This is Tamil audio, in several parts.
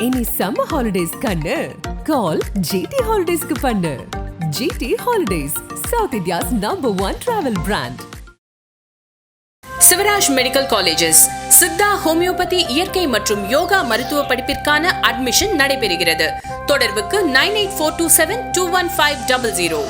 இனி சம்மர் ஹாலிடேஸ் கண்ணு கால் ஜிடி ஹாலிடேஸ்க்கு பண்ணு. GT Holidays, South India's #1 travel brand. Shivraj medical colleges Siddha, homeopathy, இயற்கை மற்றும் யோகா மருத்துவ படிப்பிற்கான அட்மிஷன் நடைபெறுகிறது. தொடர்புக்கு 9842721500.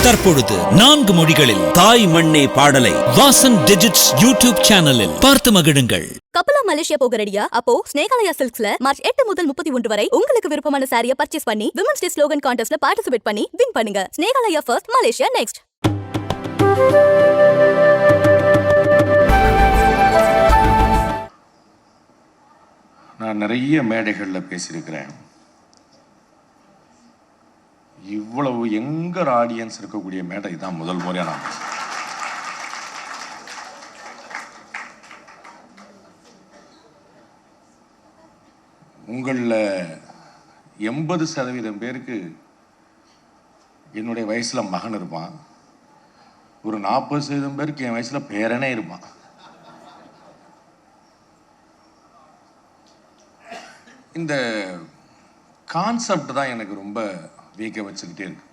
தற்பொழுது 4 மொழிகளில் தாய் மண்ணே பாடலை வாசன் டிஜிட்ஸ் யூடியூப் சேனலில் பார்த்து மகிழுங்கள். கப்பலா மலேசியா போக ரெடியா? அப்போ ஸ்னேகாலயா சில்க்ஸ்ல மார்ச் 8 முதல் 31 வரை உங்களுக்கு விருப்பமான சாரியை பர்ச்சேஸ் பண்ணி விமன்ஸ் டே ஸ்லோகன் கான்டெஸ்ட்ல பார்ட்டிசிபேட் பண்ணி வின் பண்ணுங்க. Snehalaya first, Malaysia next. நான் நிறைய மேடைகளில் பேசியிருக்கிறேன். இவ்வளவு எங்கர் ஆடியன்ஸ் இருக்கக்கூடிய மேடை தான் முதல் முறையாக நான் உங்களில் 80% பேருக்கு என்னுடைய வயசில் மகன் இருப்பான். ஒரு 40% பேருக்கு என் வயசில் பேரனே இருப்பான். இந்த கான்செப்ட் தான் எனக்கு ரொம்ப வியக்க வச்சுக்கிட்டே இருக்கு.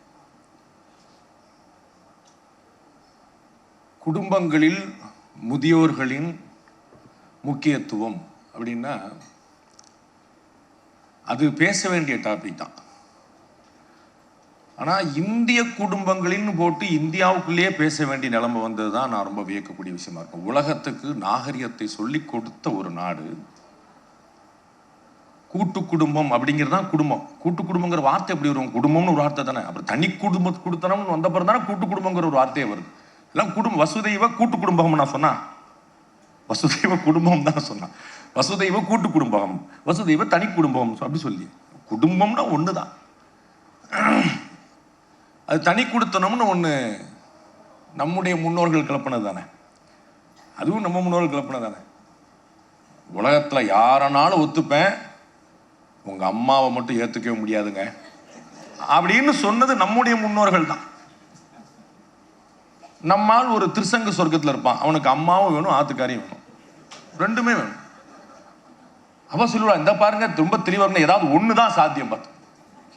குடும்பங்களில் முதியோர்களின் முக்கியத்துவம் அப்படின்னா அது பேச வேண்டிய டாபிக் தான். ஆனால் இந்திய குடும்பங்களின்னு போட்டு இந்தியாவுக்குள்ளேயே பேச வேண்டிய நிலைமை வந்தது தான் நான் ரொம்ப வியக்கக்கூடிய விஷயமா இருக்கேன். உலகத்துக்கு நாகரிகத்தை சொல்லி கொடுத்த ஒரு நாடு. கூட்டு குடும்பம் அப்படிங்கிறது தான் குடும்பம். கூட்டு குடும்பங்கிற வார்த்தை எப்படி வரும்? குடும்பம்னு ஒரு வார்த்தை தானே. அப்புறம் தனி குடும்பம் கொடுத்தனம்னு வந்த பிறகு தானே கூட்டு குடும்பங்கிற ஒரு வார்த்தையே வருது. எல்லாம் குடும்பம். வசுதெய்வ கூட்டு குடும்பம் நான் சொன்னா, வசுதெய்வ குடும்பம் தான் சொன்னான். வசுதெய்வ கூட்டு குடும்பம், வசுதெய்வ தனி குடும்பம் அப்படி சொல்லி, குடும்பம்னா ஒன்று தான். அது தனி கொடுத்தனம்னு ஒன்று நம்முடைய முன்னோர்கள் கிளப்பினது தானே. அதுவும் நம்ம முன்னோர்கள் கிளப்பினது தானே. உலகத்தில் யாரனாலும் ஒத்துப்பேன், உங்க அம்மாவை மட்டும் ஏத்துக்கவே முடியாதுங்க அப்படின்னு சொன்னது நம்முடைய முன்னோர்கள் தான். நம்மால் ஒரு திருசங்க சொர்க்கத்தில் இருப்பான். அவனுக்கு அம்மாவும் வேணும், ஆத்துக்காரியும் வேணும், ரெண்டுமே வேணும். அவ சொல்லுவா, இந்த பாருங்க ரொம்ப தெளிவாக ஏதாவது ஒண்ணுதான் சாத்தியம். பார்த்து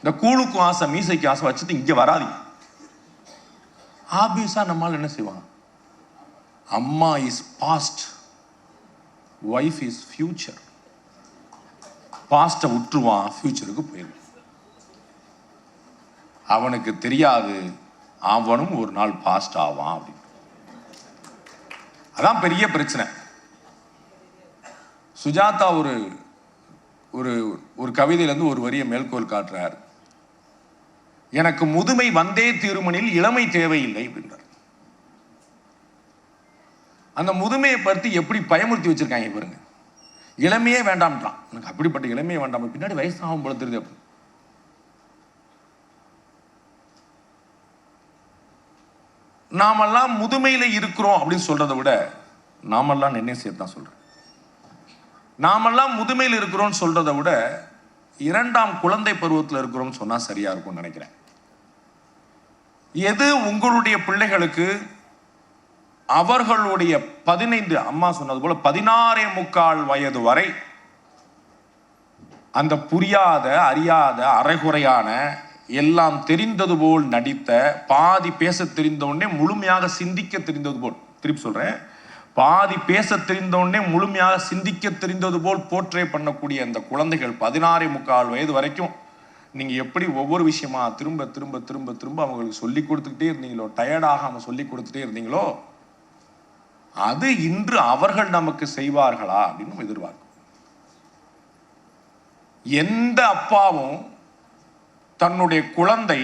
இந்த கூழுக்கும் ஆசை மீசைக்கு ஆசை வச்சுட்டு இங்க வராதீங்க. ஆபியஸா நம்மால் என்ன செய்வாங்க? அம்மா is past, wife is future. பாஸ்ட்டை விட்டுருவான், ஃபியூச்சருக்கு போயிடுவான். அவனுக்கு தெரியாது அவனும் ஒரு நாள் பாஸ்ட் ஆவான் அப்படின்னு. அதான் பெரிய பிரச்சனை. சுஜாதா ஒரு ஒரு ஒரு கவிதையிலிருந்து ஒரு வரிய மேற்கோள் காட்டுறார். எனக்கு முதுமை வந்தே தீருமனில் இளமை தேவையில்லை அப்படின்றார். அந்த முதுமையை பற்றி எப்படி பயமுறுத்தி வச்சிருக்காங்க பாருங்க. இளமையே வேண்டாம்ன்றான். எனக்கு அப்படிப்பட்ட இளமையே வேண்டாம், பின்னாடி வயசாகும் போல தெரியுது. அப்படி நாமெல்லாம் முதுமையில இருக்கிறோம் அப்படின்னு சொல்றதை விட நாமெல்லாம் என்ன சேர்த்தான் சொல்றேன். நாமெல்லாம் முதுமையில் இருக்கிறோம்னு சொல்றதை விட 2ஆம் குழந்தை பருவத்தில் இருக்கிறோம்னு சொன்னா சரியா இருக்கும்னு நினைக்கிறேன். எது உங்களுடைய பிள்ளைகளுக்கு அவர்களுடைய 15, அம்மா சொன்னது போல 16.25 வயது வரை அந்த புரியாத, அறியாத, அரைகுறையான, எல்லாம் தெரிந்தது போல் நடித்த, பாதி பேச தெரிந்தவுடனே முழுமையாக சிந்திக்க தெரிந்தது போல், திருப்பி சொல்றேன், பாதி பேச தெரிந்தவுடனே முழுமையாக சிந்திக்க தெரிந்தது போல் போர்ட்ரே பண்ணக்கூடிய அந்த குழந்தைகள் 16.25 வயது வரைக்கும் நீங்க எப்படி ஒவ்வொரு விஷயமா திரும்ப திரும்ப திரும்ப திரும்ப அவங்களுக்கு சொல்லி கொடுத்துக்கிட்டே இருந்தீங்களோ, டயர்டாகாம சொல்லி கொடுத்துட்டே இருந்தீங்களோ, அது இன்று அவர்கள் நமக்கு செய்வார்களா அப்படின்னு எதிர்பார்க்கும். எந்த அப்பாவும் தன்னுடைய குழந்தை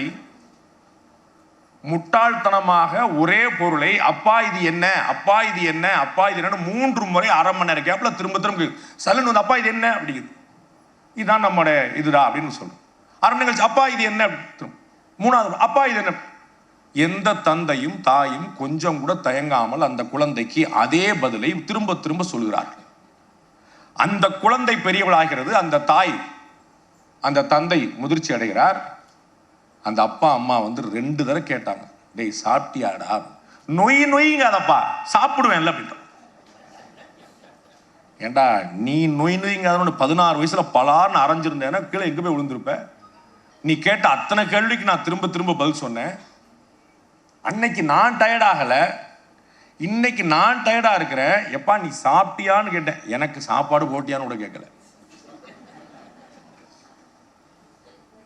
முட்டாள்தனமாக ஒரே பொருளை அப்பா இது என்ன, அப்பா இது என்ன, அப்பா இது என்ன 3 முறை அரை மணி நேரம் கேப்ல திரும்ப திரும்ப சலன் வந்து அப்பா இது என்ன அப்படிங்குது, இதுதான் நம்முடைய இதுடா அப்படின்னு சொல்லும். அரை மணி கழிச்சு அப்பா இது என்ன, 3வது அப்பா இது என்ன. எந்த தந்தையும் தாயும் கொஞ்சம் கூட தயங்காமல் அந்த குழந்தைக்கு அதே பதிலை திரும்ப திரும்ப சொல்கிறார்கள். அந்த குழந்தை பெரியவளாகிறது, அந்த தாய் அந்த தந்தை முதிர்ச்சி அடைகிறார். அந்த அப்பா அம்மா வந்து 2 தடவை கேட்டாங்க, டேய் சாப்பிட்டியாடா? நொய் நொய்ங்காதப்பா, சாப்பிடுவேன்ல அப்படின்ட்டு. ஏண்டா நீ நொய்ங்காதனோட 16 வயசுல பலார்னு அரைஞ்சிருந்தேன்னா கீழே எங்க போய் விழுந்திருப்ப? நீ கேட்ட அத்தனை கேள்விக்கு நான் திரும்ப திரும்ப பதில் சொன்னேன். அன்னைக்கு நான் டயர்ட் ஆகல, இன்னைக்கு நான் டயர்டா இருக்கிறேன். எப்பா நீ சாப்பிட்டியான்னு கேட்டேன், எனக்கு சாப்பாடு போட்டியான்னு கூட கேட்கல.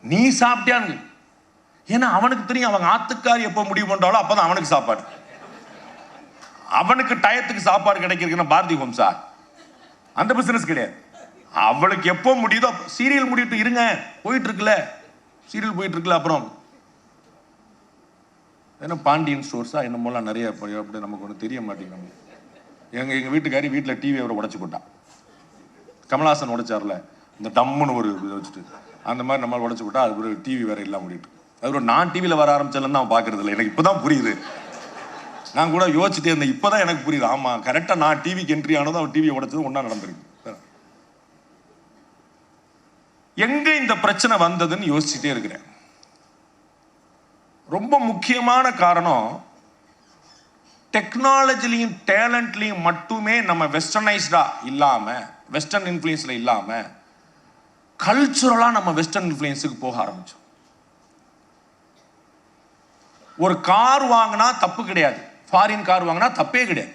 நீ சாப்பிட்டியான்னு, ஏன்னா அவனுக்கு தெரியும் அவங்க ஆத்துக்காரி எப்போ முடிவு பண்றாளோ அப்பதான் அவனுக்கு சாப்பாடு. அவனுக்கு டயத்துக்கு சாப்பாடு கிடைக்கிறதுன்னா பாரதி ஹோம்ஸா அந்த பிசினஸ் கிடையாது. அவளுக்கு எப்போ முடியுதோ சீரியல் முடிட்டு இருங்க, போயிட்டு இருக்குல்ல சீரியல் போயிட்டு இருக்குல்ல. அப்புறம் ஏன்னா பாண்டியன் ஸ்டோர்ஸா என்னமோலாம் நிறைய அப்படி நமக்கு ஒன்று தெரிய மாட்டேங்குது. எங்க வீட்டுக்காரி வீட்டில் டிவி அவரை உடைச்சு போட்டான். கமல்ஹாசன் உடைச்சார்ல இந்த டம்முன்னு ஒரு இதை வச்சுட்டு, அந்த மாதிரி நம்மளால் உடைச்சு போட்டா அது ஒரு டிவி வேற இல்லாம முடிட்டு. அது ஒரு நான் டிவியில் வர ஆரம்பிச்சதுன்னு தான் பார்க்கறது இல்லை. எனக்கு இப்போதான் புரியுது. நான் கூட யோசிச்சுட்டே இருந்தேன், இப்போதான் எனக்கு புரியுது. ஆமா கரெக்டாக நான் டிவிக்கு என்ட்ரி ஆனதும் அவன் டிவியை உடைச்சது ஒன்றா நடந்திருக்கு. எங்க இந்த பிரச்சனை வந்ததுன்னு யோசிச்சுட்டே இருக்கிறேன். ரொம்ப முக்கியமான காரணம் டெக்னாலஜிலையும் டேலண்ட்லையும் மட்டுமே நம்ம வெஸ்டர்னைஸ்டா இல்லாம, வெஸ்டர்ன் இன்ஃப்ளூயன்ஸ்ல இல்லாம கல்ச்சுரலா நம்ம வெஸ்டர்ன் இன்ஃப்ளூயன்ஸுக்கு போக ஆரம்பிச்சோம். ஒரு கார் வாங்கினா தப்பு கிடையாது, ஃபாரின் கார் வாங்கினா தப்பே கிடையாது.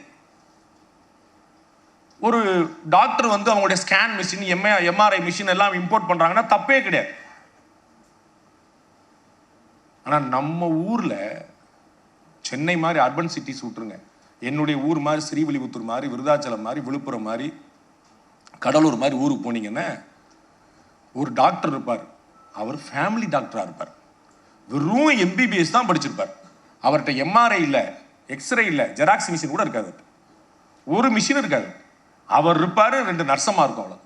ஒரு டாக்டர் வந்து அவங்களுடைய ஸ்கேன் மிஷின், எம்ஆர்ஐ மிஷின் எல்லாம் இம்போர்ட் பண்றாங்கன்னா தப்பே கிடையாது. ஆனா நம்ம ஊர்ல சென்னை மாதிரி அர்பன் சிட்டிஸ் விட்டுருங்க, என்னுடைய ஊர் மாதிரி ஸ்ரீவில்லிபுத்தூர் மாதிரி, விருதாச்சலம் மாதிரி, விழுப்புரம் மாதிரி, கடலூர் மாதிரி ஊருக்கு போனீங்கன்னா ஒரு டாக்டர் இருப்பார். அவர் ஃபேமிலி டாக்டரா இருப்பார். வெறும் எம்பிபிஎஸ் தான் படிச்சிருப்பார். அவர்கிட்ட எம்ஆர்ஐ இல்லை, எக்ஸ்ரே இல்லை, ஜெராக்ஸ் மிஷின் கூட இருக்காது, ஒரு மிஷின் இருக்காது. அவர் இருப்பாரு, 2 நர்சமா இருக்கும். அவ்வளோ.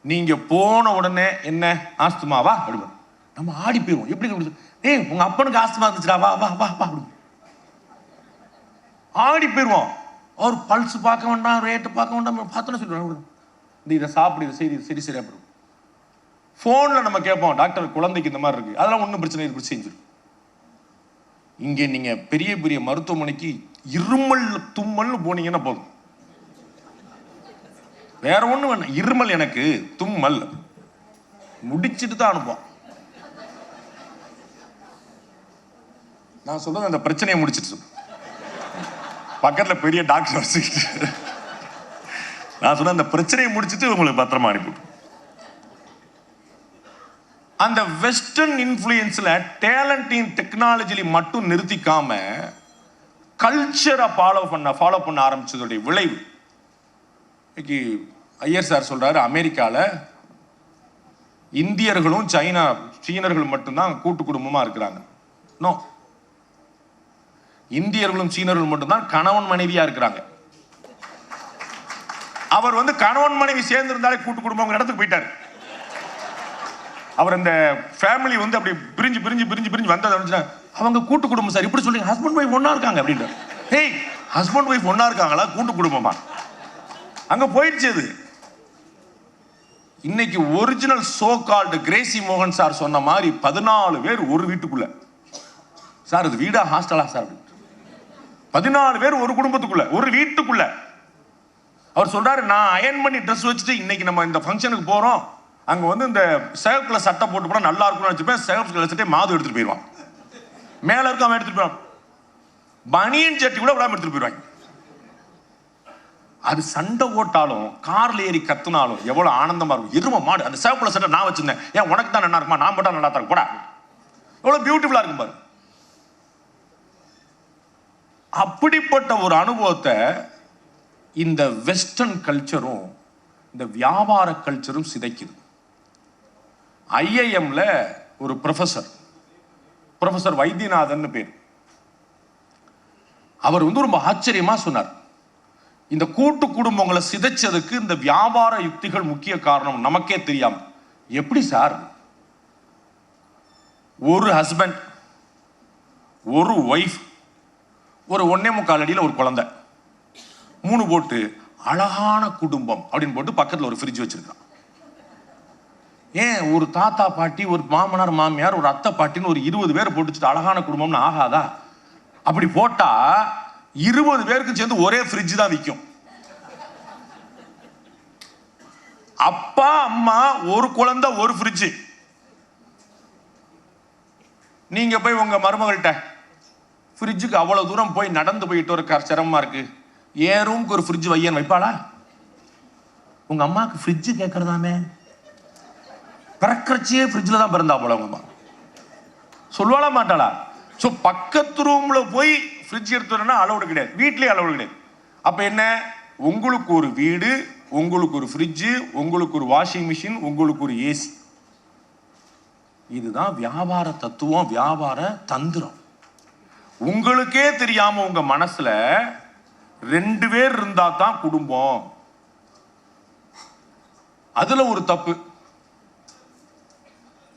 நீங்க போன உடனே என்ன ஆஸ்துமாவா அப்படிமா நம்ம ஆடி போயிடுவோம். எப்படி ஏய் உங்க அப்பனுக்கு ஆஸ்துமா இருந்துச்சுடா, வா வா வா வா அப்படி ஆடி போயிடுவோம். அவர் பல்ஸ் பார்க்க வேண்டாம், ரேட்டு பார்க்க வேண்டாம், பார்த்தோன்னு சொல்லுவாங்க இதை சாப்பிடு, இதை சரி சரி சரி அப்படி. போன்ல நம்ம கேட்போம் டாக்டர் குழந்தைக்கு இந்த மாதிரி இருக்கு, அதெல்லாம் ஒன்றும் பிரச்சனை இப்படி செஞ்சிடும். இங்கே நீங்க பெரிய பெரிய மருத்துவமனைக்கு இருமல் தும்மல்னு போனீங்கன்னா போதும், வேற ஒண்ணு வேணும், இருமல் எனக்கு தும்மல் முடிச்சிட்டு தான் அனுப்புவோம். நான் சொல்றது அந்த பிரச்சனையை முடிச்சிட்டு பக்கத்துல பெரிய டாக்டர் வச்சுக்கிட்டு நான் சொன்ன அந்த பிரச்சனையை முடிச்சிட்டு உங்களுக்கு பத்திரமா அனுப்பிவிட்டு. அந்த வெஸ்டர்ன் இன்ஃப்ளூயன்ஸ்ல டேலண்டையும் டெக்னாலஜிலையும் மட்டும் நிறுத்திக்காம கல்ச்சரை ஃபாலோ பண்ண ஆரம்பிச்சதுடைய விளைவு இன்னைக்கு ஐயர் சார் சொல்றாரு, அமெரிக்கால இந்தியர்களும் சீனர்கள் மட்டும்தான் கூட்டு குடும்பமா இருக்கிறாங்க. நோ, இந்தியர்களும் சீனர்களும் மட்டும்தான் கணவன் மனைவியா இருக்கிறாங்க. அவர் வந்து கணவன் மனைவி சேர்ந்து இருந்தாலே கூட்டு குடும்பம் இடத்துக்கு போயிட்டாரு. அவர் அந்த ஃபேமிலி வந்து அப்படி பிரிஞ்சு பிரிஞ்சு பிரிஞ்சு பிரிஞ்சு வந்தது. அவங்க கூட்டு குடும்பம் சார், இப்படி சொல்லுங்க, ஹஸ்பண்ட் ஒய்ஃப் ஒன்னா இருக்காங்க அப்படின்ற. ஹேய், ஹஸ்பண்ட் ஒய்ஃப் ஒன்னா இருக்காங்களா, கூட்டு குடும்பமா? அங்க போயிடுச்சு அது. இன்னைக்கு ஒரிஜினல் சோ கால்டு கிரேசி மோகன் சார் சொன்ன மாதிரி 14 பேர் ஒரு வீட்டுக்குள்ள. சார் அது வீடா ஹாஸ்டலா சார்? 14 பேர் ஒரு குடும்பத்துக்குள்ள, ஒரு வீட்டுக்குள்ள. அவர் சொல்றாரு, நான் அயன் பண்ணி ட்ரெஸ் வச்சுட்டு இன்னைக்கு நம்ம இந்த ஃபங்க்ஷனுக்கு போறோம், அங்க வந்து இந்த சிவப்பு கலர் சட்டை போட்டு போனா நல்லா இருக்கும்னு நினைச்சுப்பேன். சிவப்பு கலர் சட்டை மாது எடுத்துட்டு போயிடுவான், மேல இருக்க அவன் எடுத்துட்டு போயிடுவான், பனியன் சட்டி கூட விடாம எடுத்துட்டு போயிடுவாங்க. அது சண்டை ஓட்டாலும் கார்ல ஏறி கத்துனாலும் எவ்வளவு ஆனந்தமா இருக்கும். எரும மாடு, அந்த சிவப்பு கலர் சட்டை நான் வச்சிருந்தேன், ஏன் உனக்கு தான் நல்லா இருக்குமா, நான் மட்டும் நல்லா தான் போடா, எவ்வளவு பியூட்டிஃபுல்லா இருக்கும் பாரு. அப்படிப்பட்ட ஒரு அனுபவத்தை இந்த வெஸ்டர்ன் கல்ச்சரும் இந்த வியாபார கல்ச்சரும் சிதைக்குது. ஐஐஎம்ல ஒரு ப்ரொஃபசர் வைத்தியநாதன் பேர், அவர் வந்து ரொம்ப ஆச்சரியமா சொன்னார், இந்த கூட்டு குடும்பங்களை சிதைச்சதுக்கு இந்த வியாபார யுக்திகள் முக்கிய காரணம், நமக்கே தெரியாம. எப்படி சார்? ஒரு ஹஸ்பண்ட், ஒரு ஒய்ஃப், ஒரு 1.25 அடியில் ஒரு குழந்தை, 3 போட்டு அழகான குடும்பம் அப்படின்னு போட்டு பக்கத்தில் ஒரு ஃப்ரிட்ஜ் வச்சிருக்கான். ஏன் ஒரு தாத்தா பாட்டி, ஒரு மாமனார் மாமியார், ஒரு அத்தை பாட்டின்னு ஒரு 20 பேர் போட்டுச்சுட்டு அழகான குடும்பம்னு ஆகாதா? அப்படி போட்டா 20 பேருக்கு சேர்ந்து ஒரே ஃப்ரிட்ஜ் தான் விற்கும். அப்பா அம்மா, ஒரு குழந்தை, ஒரு ஃப்ரிட்ஜ். நீங்க போய் உங்க மருமகள்கிட்ட ஃப்ரிட்ஜுக்கு அவ்வளவு தூரம் போய் நடந்து போயிட்டு ஒரு சிரமமா இருக்கு, என் ரூமுக்கு ஒரு ஃப்ரிட்ஜ் வையன்னு வைப்பாளா? உங்க அம்மாவுக்கு ஃப்ரிட்ஜ் கேட்கறதாமே, பிறக்கறச்சியே ஃப்ரிட்ஜில் தான் பிறந்தா போல உங்க அம்மா. சொல்லுவாளா மாட்டாளா? ஸோ பக்கத்து ரூம்ல போய் ஃப்ரிட்ஜ் எடுத்து வரணும்னா அலவுடு கிடையாது, வீட்லயே அலவுடு கிடையாது. அப்ப என்ன, உங்களுக்கு ஒரு வீடு, உங்களுக்கு ஒரு ஃப்ரிட்ஜ், உங்களுக்கு ஒரு வாஷிங் மிஷின், உங்களுக்கு ஒரு ஏசி. இதுதான் வியாபார தத்துவம், வியாபார தந்திரம். உங்களுக்கே தெரியாம உங்க மனசுல 2 பேர் இருந்தா தான் குடும்பம். அதுல ஒரு தப்பு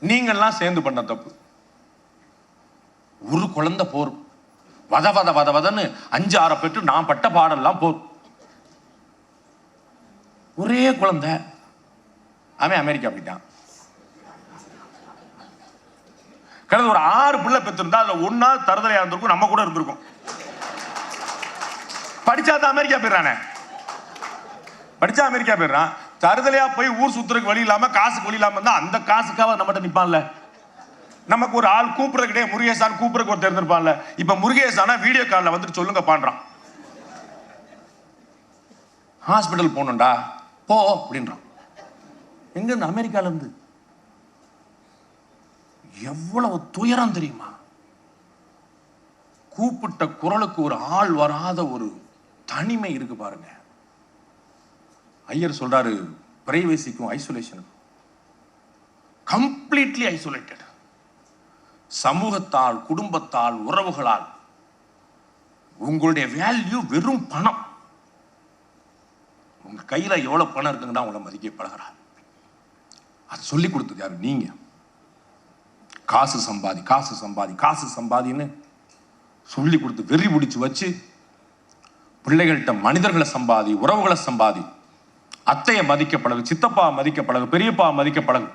நீங்கெல்லாம் சேர்ந்து பண்ண தப்பு. ஒரு குழந்தை போரும், வத வத வத வதன்னு 5-6 பெற்று நான் பட்ட பாடெல்லாம் போரும். ஒரே குழந்தை, அவன் அமெரிக்கா போயிட்டான். கடந்த ஒரு 6 பிள்ளை பெற்றிருந்தா அதுல 1 தருதலையா இருந்திருக்கும், நம்ம கூட இருந்திருக்கும். படிச்சாதான் அமெரிக்கா போயிடறானே, படிச்சா அமெரிக்கா போயிடறான். தருதலையா போய் ஊர் சுத்துறதுக்கு வழி இல்லாம, காசுக்கு வழி இல்லாம இருந்தா அந்த காசுக்காக நம்மகிட்ட நிப்பான்ல. நமக்கு ஒரு ஆள் கூப்பிடுறது கிடையாது, முருகேசான் கூப்பிடுறதுக்கு ஒரு தெரிஞ்சிருப்பான்ல. இப்ப முருகேசானா வீடியோ கால்ல வந்துட்டு சொல்லுங்க பான்றான். ஹாஸ்பிட்டல் போகணும்டா போ அப்படின்றான். எங்க இருந்து? அமெரிக்கால இருந்து. எவ்வளவு துயரம் தெரியுமா? கூப்பிட்ட குரலுக்கு ஒரு ஆள் வராத ஒரு தனிமை இருக்கு பாருங்க. ஐயர் சொல்றாரு, பிரைவசிக்கும் ஐசோலேஷனுக்கும் கம்ப்ளீட்லி ஐசோலேட்டட். சமூகத்தால், குடும்பத்தால், உறவுகளால் உங்களுடைய வேல்யூ வெறும் பணம். உங்க கையில எவ்வளவு பணம் இருக்குங்கன்னா உங்களை மதிக்க பழகிறார். அது சொல்லி கொடுத்தது யாரு? நீங்க. காசு சம்பாதி, காசு சம்பாதி, காசு சம்பாதின்னு சொல்லி கொடுத்து வெறி பிடிச்சு வச்சு பிள்ளைகள்கிட்ட மனிதர்களை சம்பாதி, உறவுகளை சம்பாதி, அத்தையை மதிக்க பழகு, சித்தப்பா மதிக்க பழகு, பெரியப்பா மதிக்க பழகு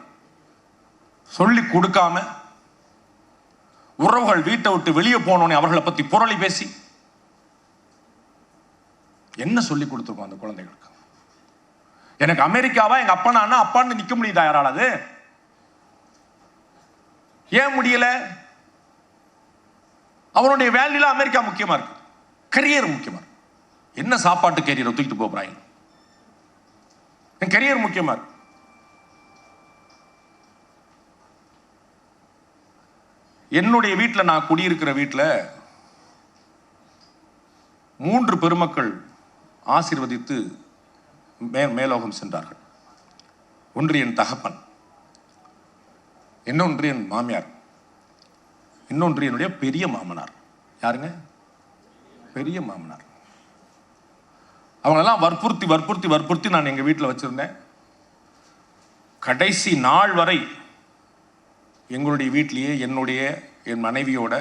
சொல்லி கொடுக்காம உறவுகள் வீட்டை விட்டு வெளியே போனோன்னு அவர்களை பத்தி புரளி பேசி என்ன சொல்லி கொடுத்துருக்கோம் அந்த குழந்தைகளுக்கு? எனக்கு அமெரிக்காவா எங்க அப்பா நான் அப்பான்னு நிக்க முடியுதா யாரால? அது ஏன் முடியல? அவனுடைய வேல்யூல அமெரிக்கா முக்கியமா இருக்கு, கரியர் முக்கியமா இருக்கு. என்ன சாப்பாட்டு கரியரை தூக்கிட்டு போறாங்க? என் கரியர் முக்கியமா இருக்கு. என்னுடைய வீட்டில், நான் குடியிருக்கிற வீட்டில் 3 பெருமக்கள் ஆசீர்வதித்து மேலோகம் சென்றார்கள். ஒன்று என் தகப்பன், இன்னொன்று என் மாமியார், இன்னொன்று என்னுடைய பெரிய மாமனார். யாருங்க? பெரிய மாமனார். அவங்களெல்லாம் வற்புறுத்தி வற்புறுத்தி வற்புறுத்தி நான் எங்கள் வீட்டில் வச்சிருந்தேன். கடைசி நாள் வரை எங்களுடைய வீட்டிலேயே என் மனைவியோட,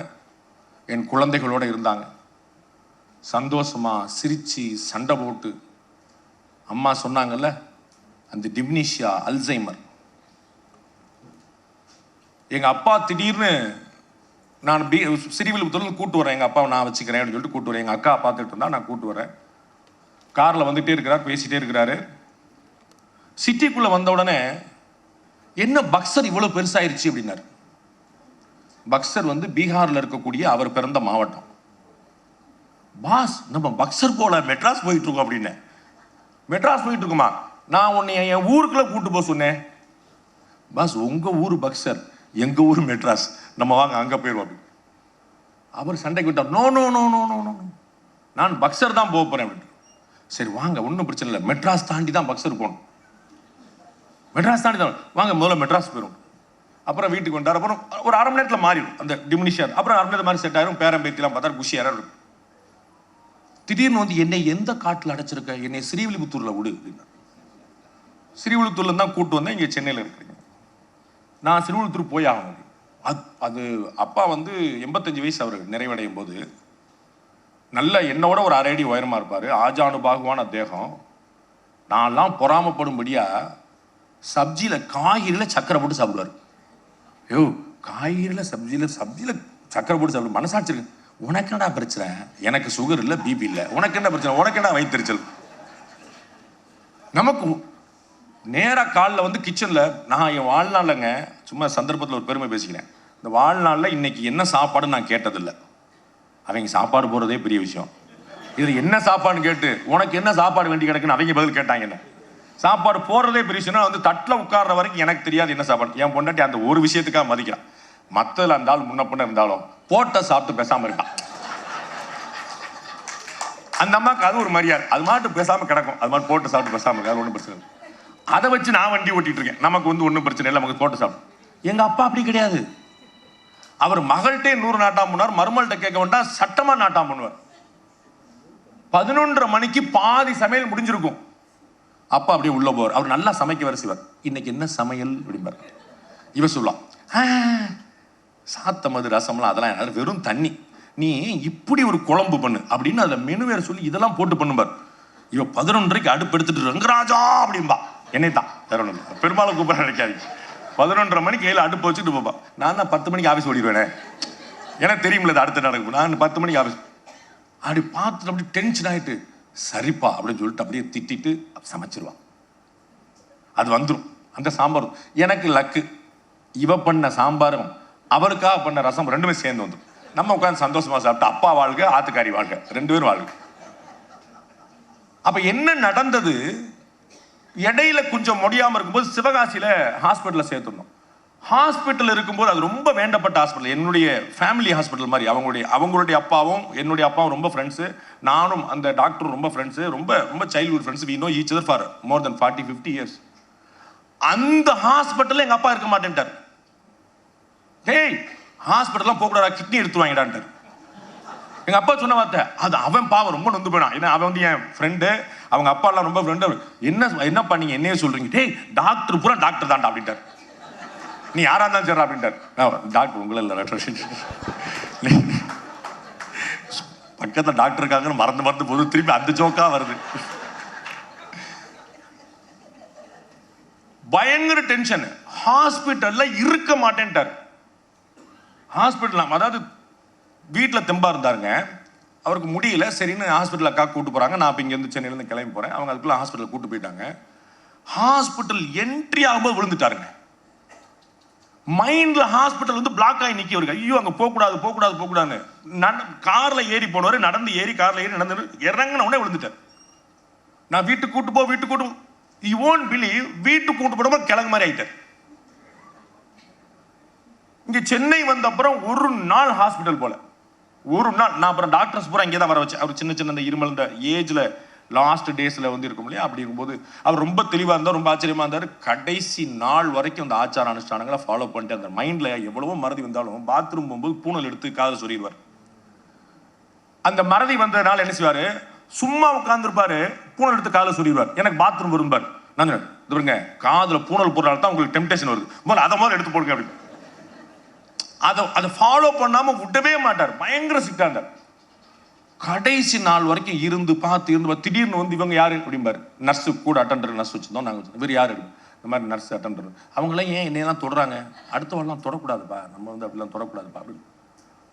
என் குழந்தைகளோட இருந்தாங்க. சந்தோஷமா சிரிச்சு சண்டை போட்டு. அம்மா சொன்னாங்கல்ல, அந்த டிம்னிஷியா, அல்சைமர். எங்க அப்பா திடீர்னு, நான் சிறிவில்புத்தூர்ல கூட்டு வரேன், எங்க அப்பாவை நான் வச்சுக்கிறேன் அப்படின்னு சொல்லிட்டு கூட்டு வரேன். எங்க அக்கா பார்த்துட்டு இருந்தா நான் கூட்டு வரேன். கார்ல வந்துட்டே இருக்கிறார், பேசிட்டே இருக்கிறாரு. சிட்டிக்குள்ள வந்த உடனே, என்ன பக்சர் இவ்வளவு பெருசாயிருச்சு அப்படின்னாரு. பக்சர் வந்து பீகார்ல இருக்கக்கூடிய அவர் பிறந்த மாவட்டம். பாஸ், நம்ம பக்சர் போல மெட்ராஸ் போயிட்டு இருக்கோம் அப்படின்னு. மெட்ராஸ் போயிட்டு இருக்குமா? நான் உன்னை என் ஊருக்குள்ள கூட்டு போக சொன்னேன். பாஸ், உங்க ஊரு பக்சர், எங்க ஊரு மெட்ராஸ், நம்ம வாங்க அங்க போயிடுவோம். அவர் சண்டைக்கு விட்டார். No no no no no no, நான் பக்சர் தான் போக போறேன் அப்படின்னு. சரி வாங்க, ஒன்றும் பிரச்சனை இல்லை, மெட்ராஸ் தாண்டி தான் பக்சர் போகணும், மெட்ராஸ் தாண்டி தான் வாங்க, முதல்ல மெட்ராஸ் போயிடும். அப்புறம் வீட்டுக்கு வந்தார். அப்புறம் ஒரு 1/2 மணி நேரத்தில் மாறிடும் அந்த டிமினிஷர். அப்புறம் 1/2 மணி நேரம் மாதிரி செட் ஆயிரும். பேரம்பேத்திலாம் பார்த்தா குஷியாக இருக்கும். திடீர்னு வந்து, என்னை எந்த காட்டில் அடைச்சிருக்க, என்னை ஸ்ரீவில்லிபுத்தூர்ல விடு அப்படின்னா. ஸ்ரீவில்லிபுத்தூர்ல தான் கூட்டு வந்தேன், இங்கே சென்னையில் இருக்கிறீங்க. நான் ஸ்ரீவில்லிபுத்தூர் போய் ஆகணும். அது அப்பா வந்து 85 வயசு அவர் நிறைவடையும் போது, நல்ல என்னோட ஒரு 1/2 அடி உயரமா இருப்பாரு, ஆஜானுபாகுவான தேகம். நான்லாம் பொறாமப்படும்படியா சப்ஜியில, காய்கறியில சக்கரை போட்டு சாப்பிடுவார். ஐயோ, காய்கறியில சப்ஜியில சக்கரை போட்டு சாப்பிடு, மனசாட்சி இருக்கு. உனக்கு என்னடா பிரச்சனை? எனக்கு சுகர் இல்லை, பிபி இல்லை, உனக்கு என்ன பிரச்சனை? உனக்கு என்ன வயிற்றுச்சல்? நமக்கு நேராக காலில் வந்து கிச்சனில் நான் என் வாழ்நாளில்ங்க சும்மா சந்தர்ப்பத்தில் ஒரு பெருமை பேசிக்கிறேன். இந்த வாழ்நாளில் இன்னைக்கு என்ன சாப்பாடுன்னு நான் கேட்டதில்லை. அவங்க சாப்பாடு போகிறதே பெரிய விஷயம். இதில் என்ன சாப்பாடுன்னு கேட்டு உனக்கு என்ன சாப்பாடு வேண்டி கிடக்குன்னு அவங்க பதில் கேட்டாங்க. என்ன சாப்பாடு போடுறதே பெரிய விஷயம்னா வந்து தட்டில் உட்கார்ற வரைக்கும் எனக்கு தெரியாது என்ன சாப்பாடு. என் பொண்டாட்டி அந்த ஒரு விஷயத்துக்காக மதிக்கிறான். மற்றதில் இருந்தாலும் முன்ன பின்ன இருந்தாலும் போட்ட சாப்பிட்டு பேசாமல் இருக்கான். அந்த அம்மாவுக்கு அது ஒரு மரியாதை. அது மாட்டு பேசாமல் கிடக்கும். அது மாதிரி போட்டு சாப்பிட்டு பேசாமல் இருக்கு. அது ஒன்றும் பிரச்சனை இல்லை. அதை வச்சு நான் வண்டி ஓட்டிட்டு இருக்கேன். நமக்கு வந்து ஒன்றும் பிரச்சனை இல்லை, நமக்கு போட்டு சாப்பிடும். எங்கள் அப்பா அப்படி கிடையாது. அவர் மகள்கிட்டே 100 நாட்டாம் பண்ணுவார், மருமகள்கிட்ட கேட்க வேண்டாம் சட்டமாக நாட்டாம் பண்ணுவார். 11:30 மணிக்கு பாதி சமையல் முடிஞ்சிருக்கும். அப்பா அப்படியே உள்ள போவார். அவர் நல்லா சமைக்க வர செய்வார். இன்னைக்கு என்ன சமையல் அப்படிம்பார். இவ சொல்லலாம் சாத்த மது ரசம்லாம் அதெல்லாம் என்ன வெறும் தண்ணி, நீ இப்படி ஒரு குழம்பு பண்ணு அப்படின்னு அதில் மெனு வேற சொல்லி இதெல்லாம் போட்டு பண்ணுவார். இவ 11:30க்கு அடுப்பு எடுத்துட்டு ரங்கராஜா அப்படின்பா. என்னை தான் வேற ஒன்று பெரும்பாலும் கூப்பிட நினைக்காது. 11:30 மணிக்கு கையில் அடுப்பு வச்சுட்டு போப்பா. நான் தான் 10 மணிக்கு ஆஃபீஸ் ஓடிடுவேனே, எனக்கு தெரியுமில்ல அடுத்த நடக்கும். நான் 10 மணிக்கு ஆஃபீஸ் அப்படி பார்த்துட்டு அப்படி டென்ஷன் ஆகிட்டு சரிப்பா அப்படின்னு சொல்லிட்டு அப்படியே திட்டிட்டு சமைச்சிருவான். அது வந்துடும் அந்த சாம்பார். எனக்கு லக்கு, இவ பண்ண சாம்பாரும் அவருக்காக பண்ண ரசம் ரெண்டுமே சேர்ந்து வந்துடும். நம்ம உட்காந்து சந்தோஷமா சாப்பிட்டு அப்பா வாழ்க ஆத்துக்காரி வாழ்க 2 பேரும் வாழ்க. அப்ப என்ன நடந்தது, இடையில கொஞ்சம் முடியாம இருக்கும்போது சிவகாசியில ஹாஸ்பிட்டல்ல சேர்த்துடணும். ஹாஸ்பிட்டல் இருக்கும்போது அது ரொம்ப வேண்டப்பட்ட ஹாஸ்பிட்டல், என்னுடைய ஃபேமிலி ஹாஸ்பிட்டல் மாதிரி. அவங்களுடைய அப்பாவும் என்னுடைய அப்பாவும் ரொம்ப ஃப்ரெண்ட்ஸு, நானும் அந்த டாக்டரும் ரொம்ப ஃப்ரெண்ட்ஸு, ரொம்ப ரொம்ப childhood friends. We know each other for more then 40-50 years. அந்த ஹாஸ்பிட்டல்ல எங்க அப்பா இருக்க மாட்டேன்ட்டார். டேய் ஹாஸ்பிட்டல்லாம் போகக்கூடாது, கிட்னி எடுத்து வாங்கிடான்ட்டார். எங்க அப்பா சொன்ன வார்த்தை அது. அவன் பாவம் ரொம்ப நொந்து போயிடான். ஏன்னா அவன் வந்து என் ஃப்ரெண்டு, அவங்க அப்பா எல்லாம் ரொம்ப ஃப்ரெண்டு. என்ன பண்ணீங்க என்னையே சொல்றீங்க, டேய் டாக்டர் பூரா டாக்டர் தான்டா அப்படின்ட்டார். நீ யாரா இருந்தாலும் சரி அப்படின்ட்டார். டாக்டர் உங்களை இல்லை பக்கத்தில் டாக்டர் இருக்காங்கன்னு மறந்து போது திருப்பி அந்த ஜோக்கா வருது. பயங்கர டென்ஷன். ஹாஸ்பிட்டல்ல இருக்க மாட்டேன்ட்டார். ஹாஸ்பிட்டல் அதாவது வீட்டில் தெம்பா இருந்தாருங்க, அவருக்கு முடியல. சரின்னு ஹாஸ்பிட்டல் அக்கா கூட்டு போறாங்க. நான் இப்போ இங்கேருந்து சென்னையிலேருந்து கிளம்பி போறேன். அவங்க அதுக்குள்ள ஹாஸ்பிட்டல் கூட்டு போயிட்டாங்க. ஹாஸ்பிட்டல் என்ட்ரி ஆகும்போது விழுந்துட்டாருங்க. மைண்ட்ல ஹாஸ்பிட்டல் வந்து பிளாக் ஆகி நிக்க இருக்கு. ஐயோ அங்க போகக்கூடாது. கார்ல ஏறி போனவர் நடந்து ஏறி கார்ல ஏறி நடந்து இறங்கின உடனே விழுந்துட்டார். நான் வீட்டுக்கு கூட்டு யூ won't believe, வீட்டுக்கு கூட்டு போடும்போது கிழங்கு மாதிரி ஆயிட்டார். இங்க சென்னை வந்த அப்புறம் ஒரு நாள் ஹாஸ்பிட்டல் போல, ஒரு நாள். நான் அப்புறம் டாக்டர்ஸ் பூரா இங்கே தான் வர வச்சேன். அவர் சின்ன இந்த இருமல் இந்த ஏஜ்ல லாஸ்ட் டேஸ்ல வந்து இருக்கும் இல்லையா, அப்படி இருக்கும்போது அவர் ரொம்ப தெளிவா இருந்தார், ரொம்ப ஆச்சரியமா இருந்தார். கடைசி நாள் வரைக்கும் அந்த ஆச்சார அனுஷ்டானங்களை ஃபாலோ பண்ணிட்டு அந்த மைண்ட்ல எவ்வளவோ மறதி வந்தாலும் பாத்ரூம் போகும்போது பூனல் எடுத்து காதில் சொல்லிடுவார். அந்த மறதி வந்ததுனால என்ன செய்வாரு, சும்மா உட்கார்ந்துருப்பாரு, பூனல் எடுத்து காதில் சொல்லிடுவார். எனக்கு பாத்ரூம் வரும்பார். நான் இதுங்க காதுல பூனல் போடுறால தான் உங்களுக்கு டெம்டேஷன் வருது, முதல்ல அதை முதல்ல எடுத்து போடுங்க அப்படின்னு. அதை ஃபாலோ பண்ணாம விடவே மாட்டார். பயங்கர சிக்கா இருந்தார். கடைசி நாள் வரைக்கும் இருந்து பார்த்து திடீர்னு வந்து இவங்க யாரு அப்படிம்பாரு. நர்ஸு கூட அட்டெண்டர் நர்ஸ் வச்சுருந்தோம் நாங்கள். இவர் யாரு, இந்த மாதிரி நர்ஸ் அட்டெண்டர். அவங்களாம் ஏன் என்னையெல்லாம் தொடுறாங்க, அடுத்தவெல்லாம் தொடக்கூடாதுப்பா, நம்ம வந்து அப்படிலாம் தொடக்கூடாதுப்பா அப்படின்னு